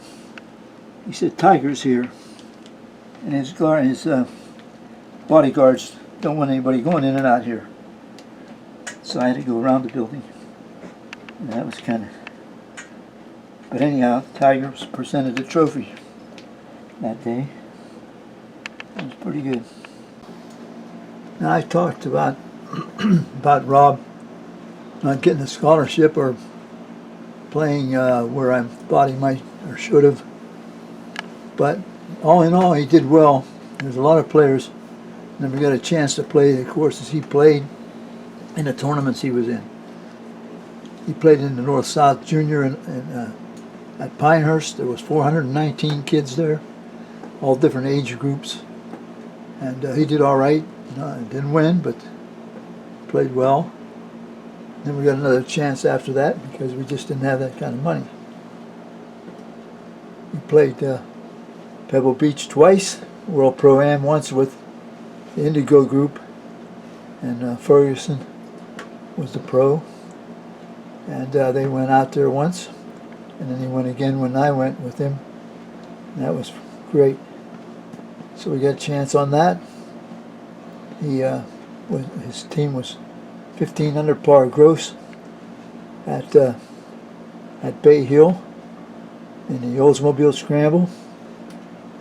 He said, "Tiger's here, and his bodyguards don't want anybody going in and out here." So I had to go around the building, and that was kind of... But anyhow, Tiger presented the trophy that day. It was pretty good. Now, I talked about Rob not getting a scholarship or playing where I thought he might or should have. But all in all, he did well. There's a lot of players never got a chance to play the courses he played in the tournaments he was in. He played in the North-South Junior at Pinehurst. There was 419 kids there, all different age groups. And he did all right. Didn't win, but played well. Then we got another chance after that, because we just didn't have that kind of money. We played Pebble Beach twice, World Pro-Am once with the Indigo group, and Ferguson was the pro. And they went out there once, and then he went again when I went with him. And that was great. So we got a chance on that. His team was 15 under par gross at Bay Hill in the Oldsmobile Scramble,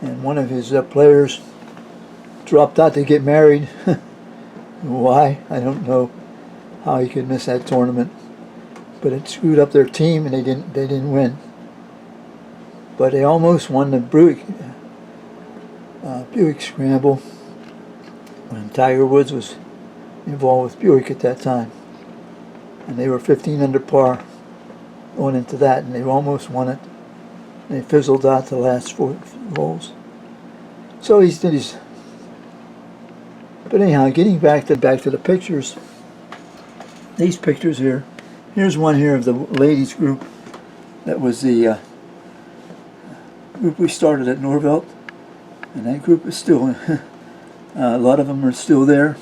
and one of his players dropped out to get married. Why? I don't know how he could miss that tournament, but it screwed up their team, and they didn't win. But they almost won the Buick Scramble when Tiger Woods was involved with Buick at that time, and they were 15 under par going into that, and they almost won it. They fizzled out the last 4 holes. So he did his But anyhow, getting back to the pictures, these pictures here. Here's one here of the ladies group. That was the group we started at Norvelt, and that group is still a lot of them are still there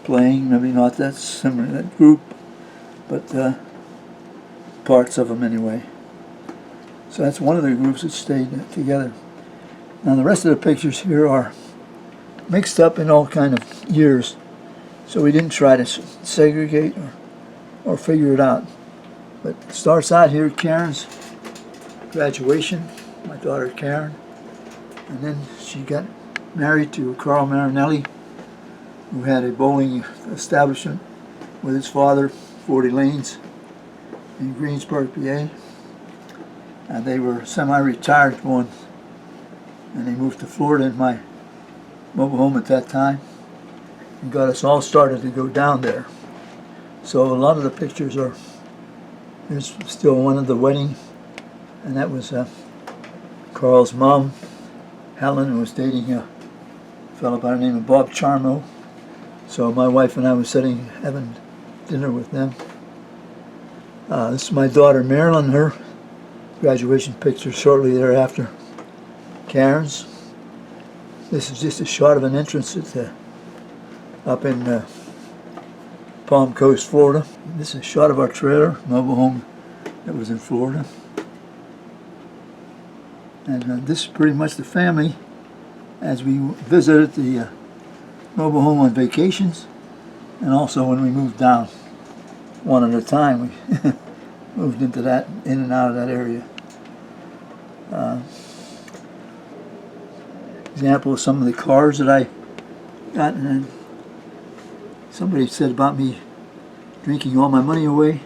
playing. Maybe not that similar to that group, but parts of them anyway. So that's one of the groups that stayed together. Now the rest of the pictures here are mixed up in all kind of years, so we didn't try to segregate or figure it out. But it starts out here at Karen's graduation, my daughter Karen, and then she got married to Carl Marinelli, who had a bowling establishment with his father, 40 Lanes, in Greensburg, PA. And they were semi-retired going, and they moved to Florida in my mobile home at that time, and got us all started to go down there. So a lot of the pictures are, there's still one of the wedding, and that was Carl's mom, Helen, who was dating a fellow by the name of Bob Charmo. So my wife and I was having dinner with them. This is my daughter Marilyn, her graduation picture shortly thereafter. Karen's. This is just a shot of an entrance at up in Palm Coast, Florida. This is a shot of our trailer, mobile home that was in Florida. And this is pretty much the family as we visited the mobile home on vacations, and also when we moved down one at a time. We moved into that, in and out of that area. Example of some of the cars that I got. And somebody said about me drinking all my money away.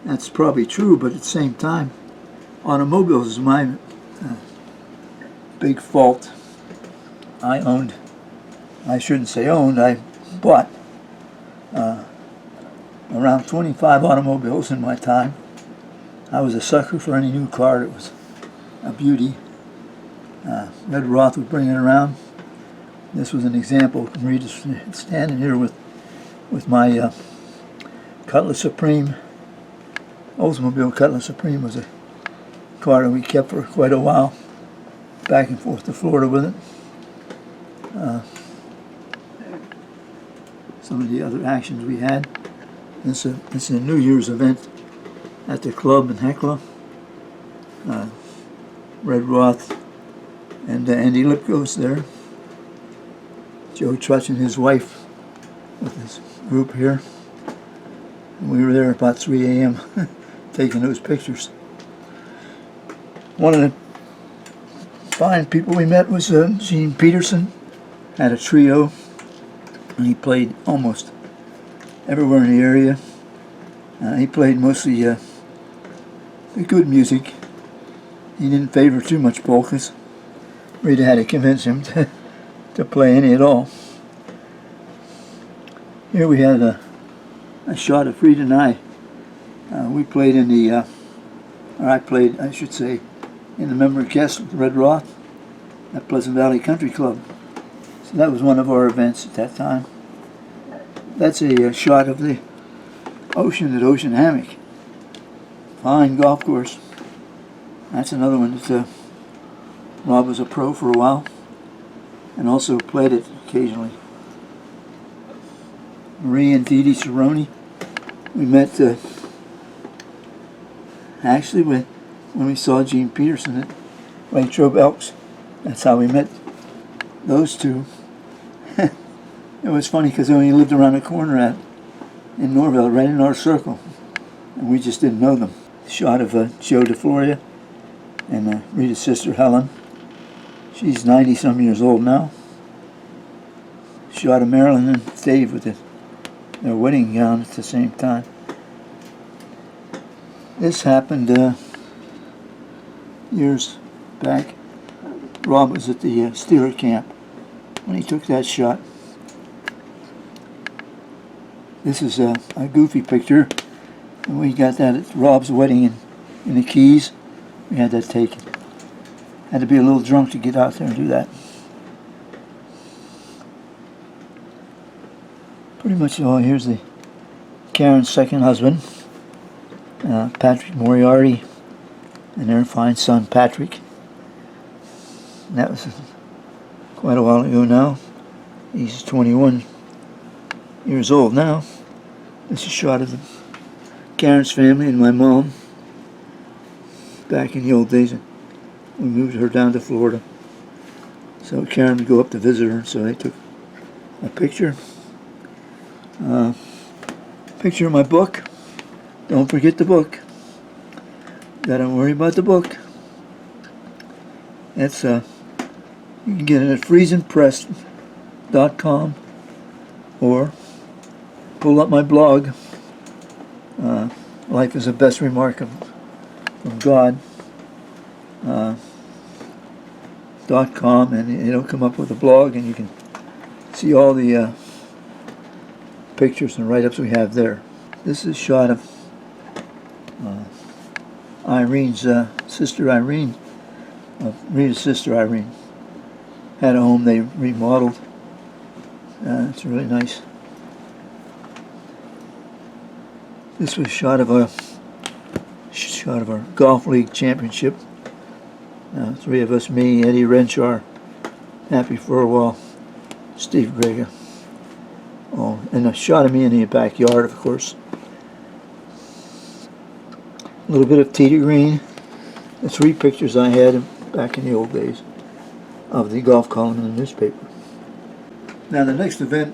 That's probably true, but at the same time, automobiles is my big fault. I shouldn't say owned, I bought around 25 automobiles in my time. I was a sucker for any new car that was a beauty. Red Roth would bring it around. This was an example. Rita standing here with my Cutlass Supreme. Oldsmobile Cutlass Supreme was a car that we kept for quite a while, back and forth to Florida with it. Some of the other actions we had. This is a New Year's event at the club in Hecla. Red Roth and Andy Lipko's there. Joe Trutch and his wife with his group here. And we were there about 3 a.m. taking those pictures. One of the fine people we met was Gene Peterson. Had a trio, and he played almost everywhere in the area. He played mostly the good music. He didn't favor too much polkas. Rita had to convince him to play any at all. Here we had a shot of Rita and I. We played in the, or I played, I should say, in the member guest with Red Roth at Pleasant Valley Country Club. So that was one of our events at that time. That's a shot of the ocean at Ocean Hammock. Fine golf course. That's another one that Rob was a pro for a while and also played it occasionally. Marie and Dee Dee Cerrone. We met actually when we saw Gene Peterson at Lake Trobe Elks. That's how we met those two. It was funny because they only lived around the corner in Norville, right in our circle, and we just didn't know them. Shot of Joe DeFloria and Rita's sister Helen. She's 90-some years old now. Shot of Marilyn and Dave with their wedding gown at the same time. This happened years back. Rob was at the Steeler camp when he took that shot. This is a goofy picture, and we got that at Rob's wedding in the Keys. We had that taken. Had to be a little drunk to get out there and do that. pretty much all. Here's the Karen's second husband, Patrick Moriarty, and their fine son Patrick. And that was quite a while ago now. He's 21 years old now. This is a shot of the Karen's family and my mom back in the old days. We moved her down to Florida, so Karen would go up to visit her, so they took a picture. Picture of my book. Don't forget the book. Gotta worry about the book. That's you can get it at freezingpress.com or pull up my blog. Life is the best remark from God. .com, and it'll come up with a blog, and you can see all the pictures and write-ups we have there. This is a shot of Irene's sister Irene, Rita's sister Irene. Had a home they remodeled. It's really nice. This was a shot of our golf league championship. Three of us, me, Eddie Renshaw, Happy Furwell, Steve Grega. Oh, and a shot of me in the backyard, of course. A little bit of Tita Green. The three pictures I had back in the old days of the golf column in the newspaper. Now the next event,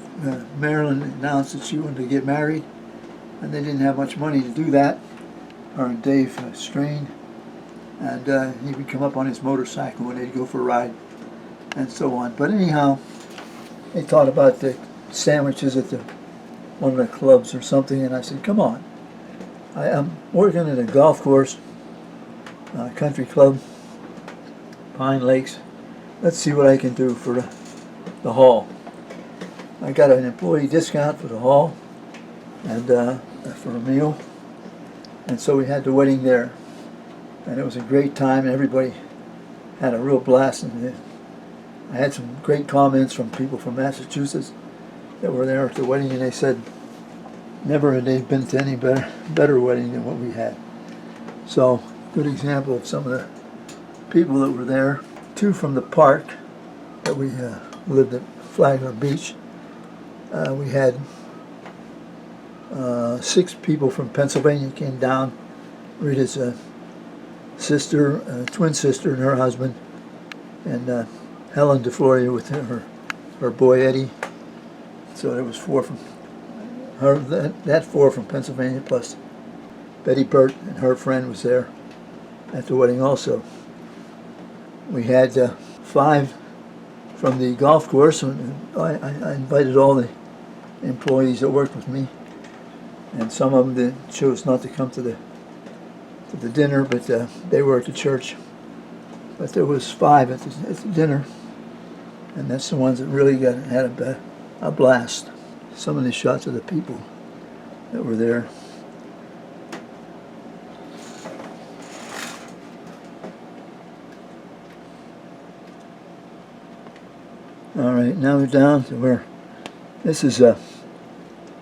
Marilyn announced that she wanted to get married, and they didn't have much money to do that. Her and Dave Strain. And he would come up on his motorcycle when they'd go for a ride, and so on. But anyhow, they thought about the sandwiches at one of the clubs or something, and I said, come on. I'm working at a golf course, country club, Pine Lakes. Let's see what I can do for the hall. I got an employee discount for the hall and for a meal, and so we had the wedding there. And it was a great time, and everybody had a real blast. And I had some great comments from people from Massachusetts that were there at the wedding, and they said never had they been to any better wedding than what we had. So, good example of some of the people that were there. Two from the park that we lived at Flagler Beach. We had 6 people from Pennsylvania came down. Rita's sister, twin sister, and her husband, and Helen DeFloria with her boy Eddie. So there was 4 from her. That 4 from Pennsylvania, plus Betty Burt and her friend was there at the wedding also. We had 5 from the golf course, and I invited all the employees that worked with me, and some of them chose not to come to the dinner, but they were at the church. But there was 5 at the dinner, and that's the ones that really had a blast. Some of the shots of the people that were there. All right, now we're down to where this is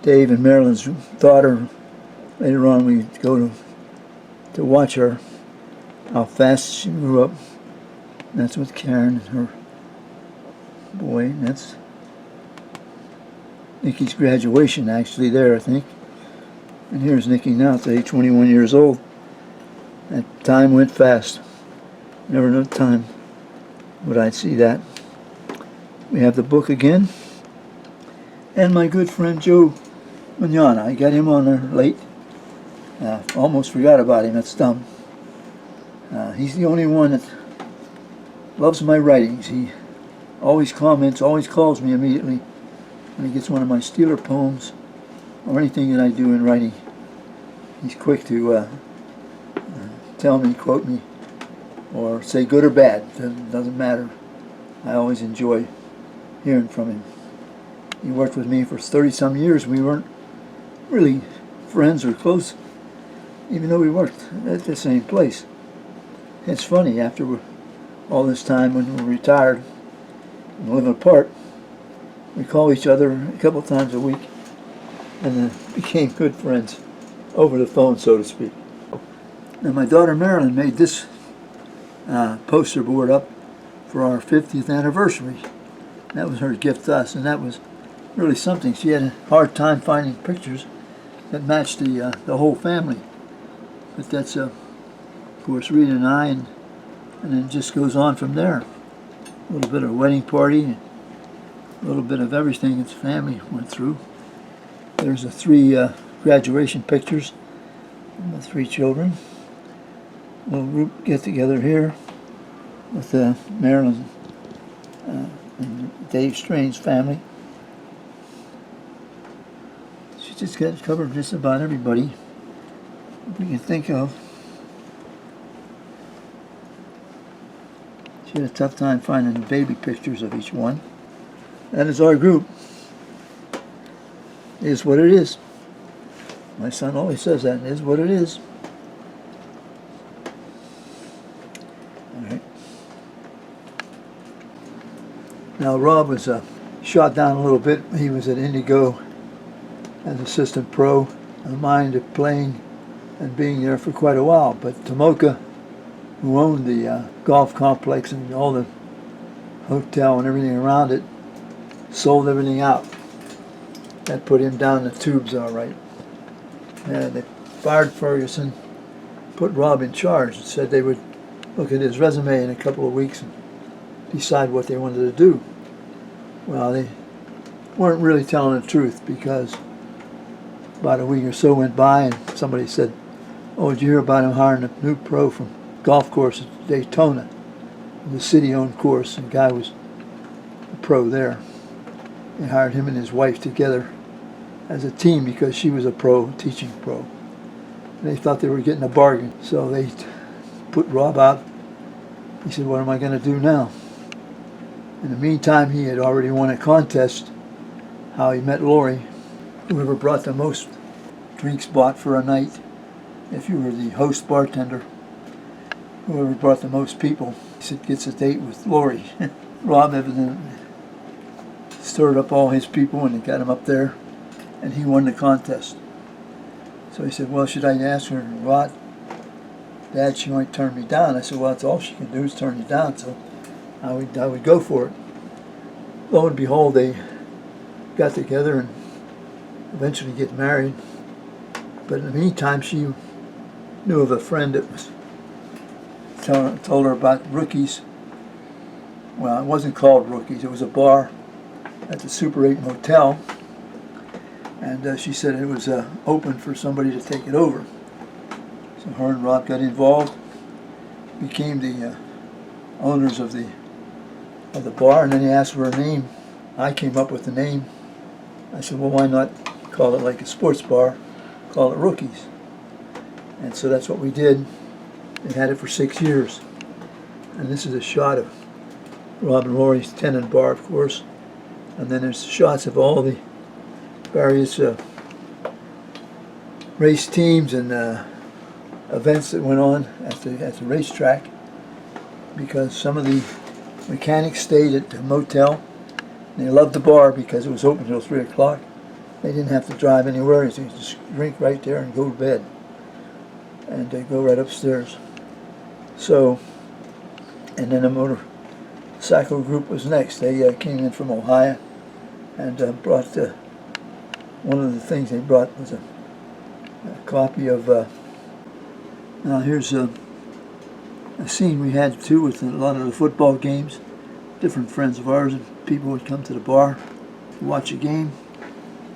Dave and Marilyn's daughter. Later on, we go to watch her, how fast she grew up. And that's with Karen and her boy. And that's Nikki's graduation, actually, there, I think. And here's Nikki now, today, 21 years old. That time went fast. Never enough time would I see that. We have the book again. And my good friend Joe Manana. I got him on there late. Almost forgot about him. That's dumb. He's the only one that loves my writings. He always comments, always calls me immediately when he gets one of my Steeler poems or anything that I do in writing. He's quick to tell me, quote me, or say good or bad. Doesn't matter. I always enjoy hearing from him. He worked with me for 30-some years. We weren't really friends or close, even though we worked at the same place. It's funny, after all this time when we're retired and living apart, we call each other a couple times a week and became good friends over the phone, so to speak. And my daughter Marilyn made this poster board up for our 50th anniversary. That was her gift to us, and that was really something. She had a hard time finding pictures that matched the whole family. But that's, of course, Rita and I, and then it just goes on from there. A little bit of a wedding party, a little bit of everything its family went through. There's the 3 graduation pictures of the 3 children. A little group get together here with Marilyn and Dave Strain's family. She just got covered just about everybody we can think of. She had a tough time finding the baby pictures of each one. That is our group. It is what it is. My son always says that. It is what it is. All right. Now Rob was shot down a little bit. He was at Indigo as assistant pro. I minded playing and being there for quite a while. But Tomoka, who owned the golf complex and all the hotel and everything around it, sold everything out. That put him down the tubes all right. They fired Ferguson, put Rob in charge, and said they would look at his resume in a couple of weeks and decide what they wanted to do. Well, they weren't really telling the truth, because about a week or so went by and somebody said, "Oh, did you hear about him hiring a new pro from golf course at Daytona?" The city-owned course, and the guy was a pro there. They hired him and his wife together as a team because she was a pro, teaching pro. And they thought they were getting a bargain, so they put Rob out. He said, "What am I going to do now?" In the meantime, he had already won a contest, how he met Lori. Whoever brought the most drinks bought for a night, if you were the host bartender, whoever brought the most people, he said, gets a date with Lori. Rob evidently stirred up all his people and they got him up there, and he won the contest. So he said, "Well, should I ask her, Rod? Dad, she might turn me down." I said, "Well, that's all she can do is turn you down." So I would go for it. Lo and behold, they got together and eventually get married. But in the meantime, she knew of a friend that was told her about Rookies. Well, it wasn't called Rookies. It was a bar at the Super 8 Motel. And she said it was open for somebody to take it over. So her and Rob got involved, became the owners of the bar, and then he asked for a name. I came up with the name. I said, "Well, why not call it like a sports bar, call it Rookies?" And so that's what we did. They had it for 6 years. And this is a shot of Rob and Lori's tenant bar, of course. And then there's shots of all the various race teams and events that went on at the racetrack, because some of the mechanics stayed at the motel. They loved the bar because it was open until 3 o'clock. They didn't have to drive anywhere. They could just drink right there and go to bed. And they go right upstairs. So, and then the motorcycle group was next. They came in from Ohio and brought one of the things they brought was a copy of now here's a scene we had too with a lot of the football games. Different friends of ours and people would come to the bar to watch a game.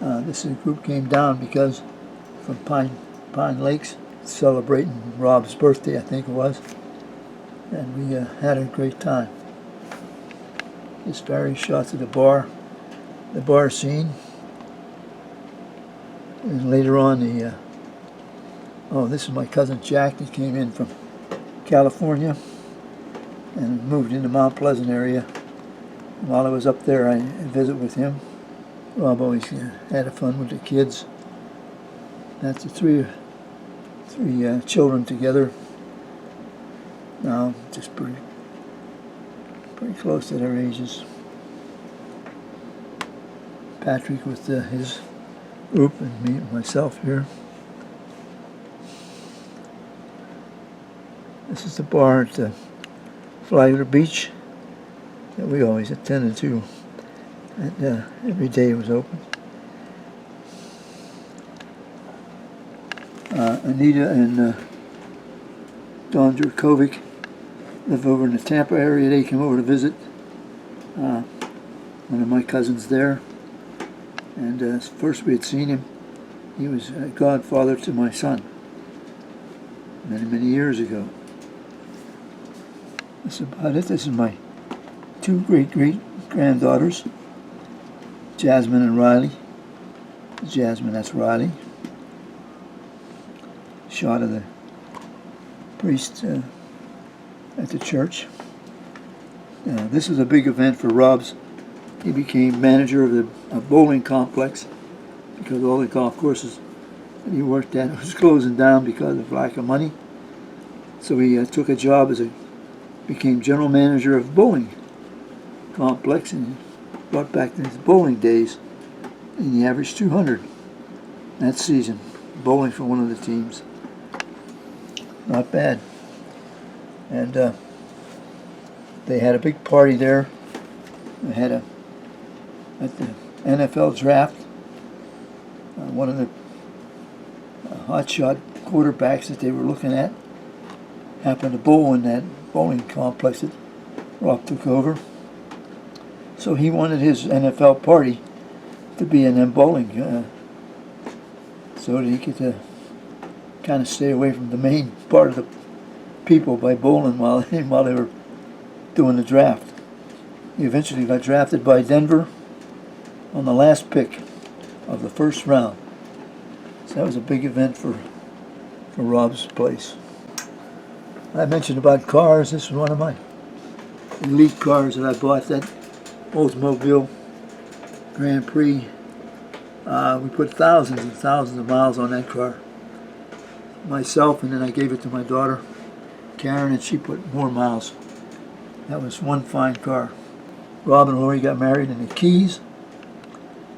This group came down because from Pine Lakes, celebrating Rob's birthday, I think it was, and we had a great time. Just various shots of the bar scene, and later on this is my cousin Jack that came in from California and moved into Mount Pleasant area. While I was up there, I visited with him. Rob always had fun with the kids. That's the three children together. Now, just pretty close to their ages. Patrick with his group and me and myself here. This is the bar at the Flagler Beach that we always attended to, and every day it was open. Anita and Don Jurkovic live over in the Tampa area. They came over to visit. One of my cousins there, and first we had seen him, he was a godfather to my son many years ago. That's about it. This is my two great-granddaughters, Jasmine and Riley. Jasmine, that's Riley. Shot of the priest at the church. This is a big event for Rob's. He became manager of the bowling complex because all the golf courses that he worked at was closing down because of lack of money. So he took a job became general manager of bowling complex, and brought back his bowling days, and he averaged 200 that season, bowling for one of the teams. Not bad. And they had a big party there. They had at the NFL draft, one of the hotshot quarterbacks that they were looking at happened to bowl in that bowling complex that Rob took over. So he wanted his NFL party to be in them bowling, so that he could kind of stay away from the main part of the people by bowling while they were doing the draft. He eventually got drafted by Denver on the last pick of the first round. So that was a big event for Rob's place. I mentioned about cars. This is one of my elite cars that I bought, that Oldsmobile Grand Prix. We put thousands and thousands of miles on that car myself, and then I gave it to my daughter Karen, and she put more miles. That was one fine car. Rob and Lori got married in the Keys,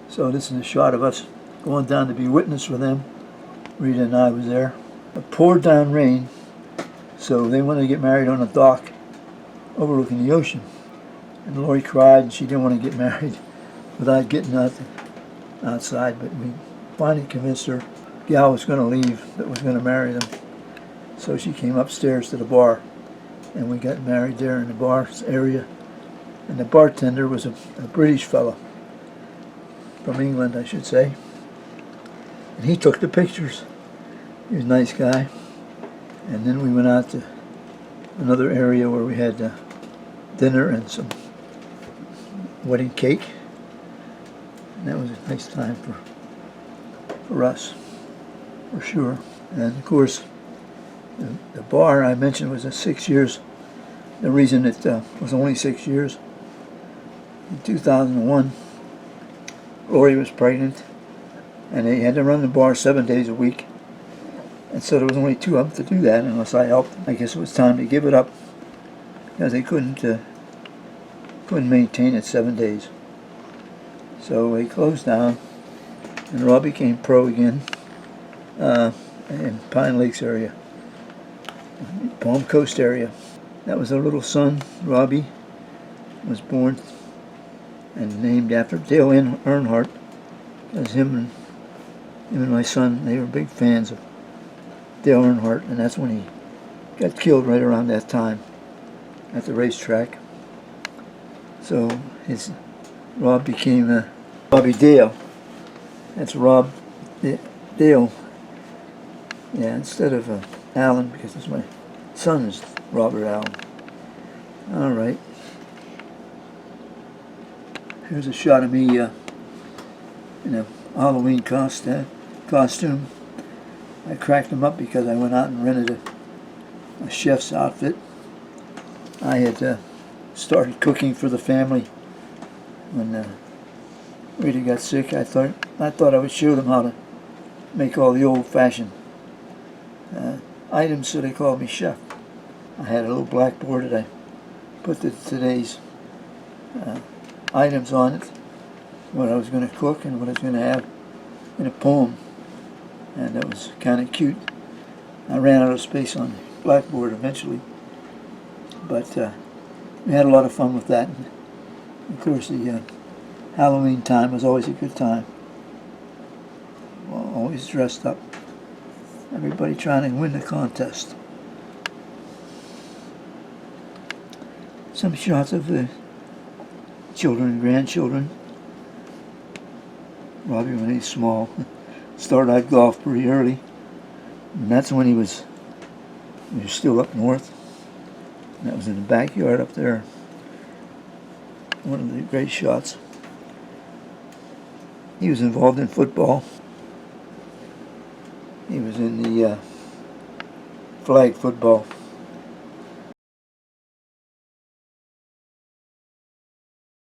so this is a shot of us going down to be witness for them. Rita and I was there. It poured down rain, so they wanted to get married on a dock overlooking the ocean. And Lori cried, and she didn't want to get married without getting outside, but we finally convinced her gal was going to leave that was going to marry them. So she came upstairs to the bar, and we got married there in the bar area. And the bartender was a British fellow, from England, I should say. And he took the pictures. He was a nice guy. And then we went out to another area where we had dinner and some wedding cake. And that was a nice time for us, for sure. And of course, the bar I mentioned was 6 years. The reason it was only 6 years, in 2001, Lori was pregnant, and they had to run the bar 7 days a week. And so there was only two of them to do that unless I helped. I guess it was time to give it up because they couldn't maintain it 7 days. So they closed down, and Rob became pro again in Pine Lakes area, Palm Coast area. That was their little son, Robbie, was born and named after Dale Earnhardt, as him and my son, they were big fans of Dale Earnhardt, and that's when he got killed right around that time at the racetrack. So Rob became Bobby Dale. That's Rob Dale. Yeah, instead of Allen, because it's my son is Robert Allen. All right. Here's a shot of me in a Halloween costume. I cracked them up because I went out and rented a chef's outfit. I had started cooking for the family when Rita got sick. I thought I would show them how to make all the old-fashioned items, so they called me chef. I had a little blackboard that I put today's items on it, what I was going to cook and what I was going to have in a poem, and that was kind of cute. I ran out of space on Blackboard eventually, but we had a lot of fun with that. And of course, the Halloween time was always a good time. Always dressed up. Everybody trying to win the contest. Some shots of the children and grandchildren. Robbie, when he's small, started out golf pretty early. And that's when he was still up north. And that was in the backyard up there. One of the great shots. He was involved in football. He was in the flag football.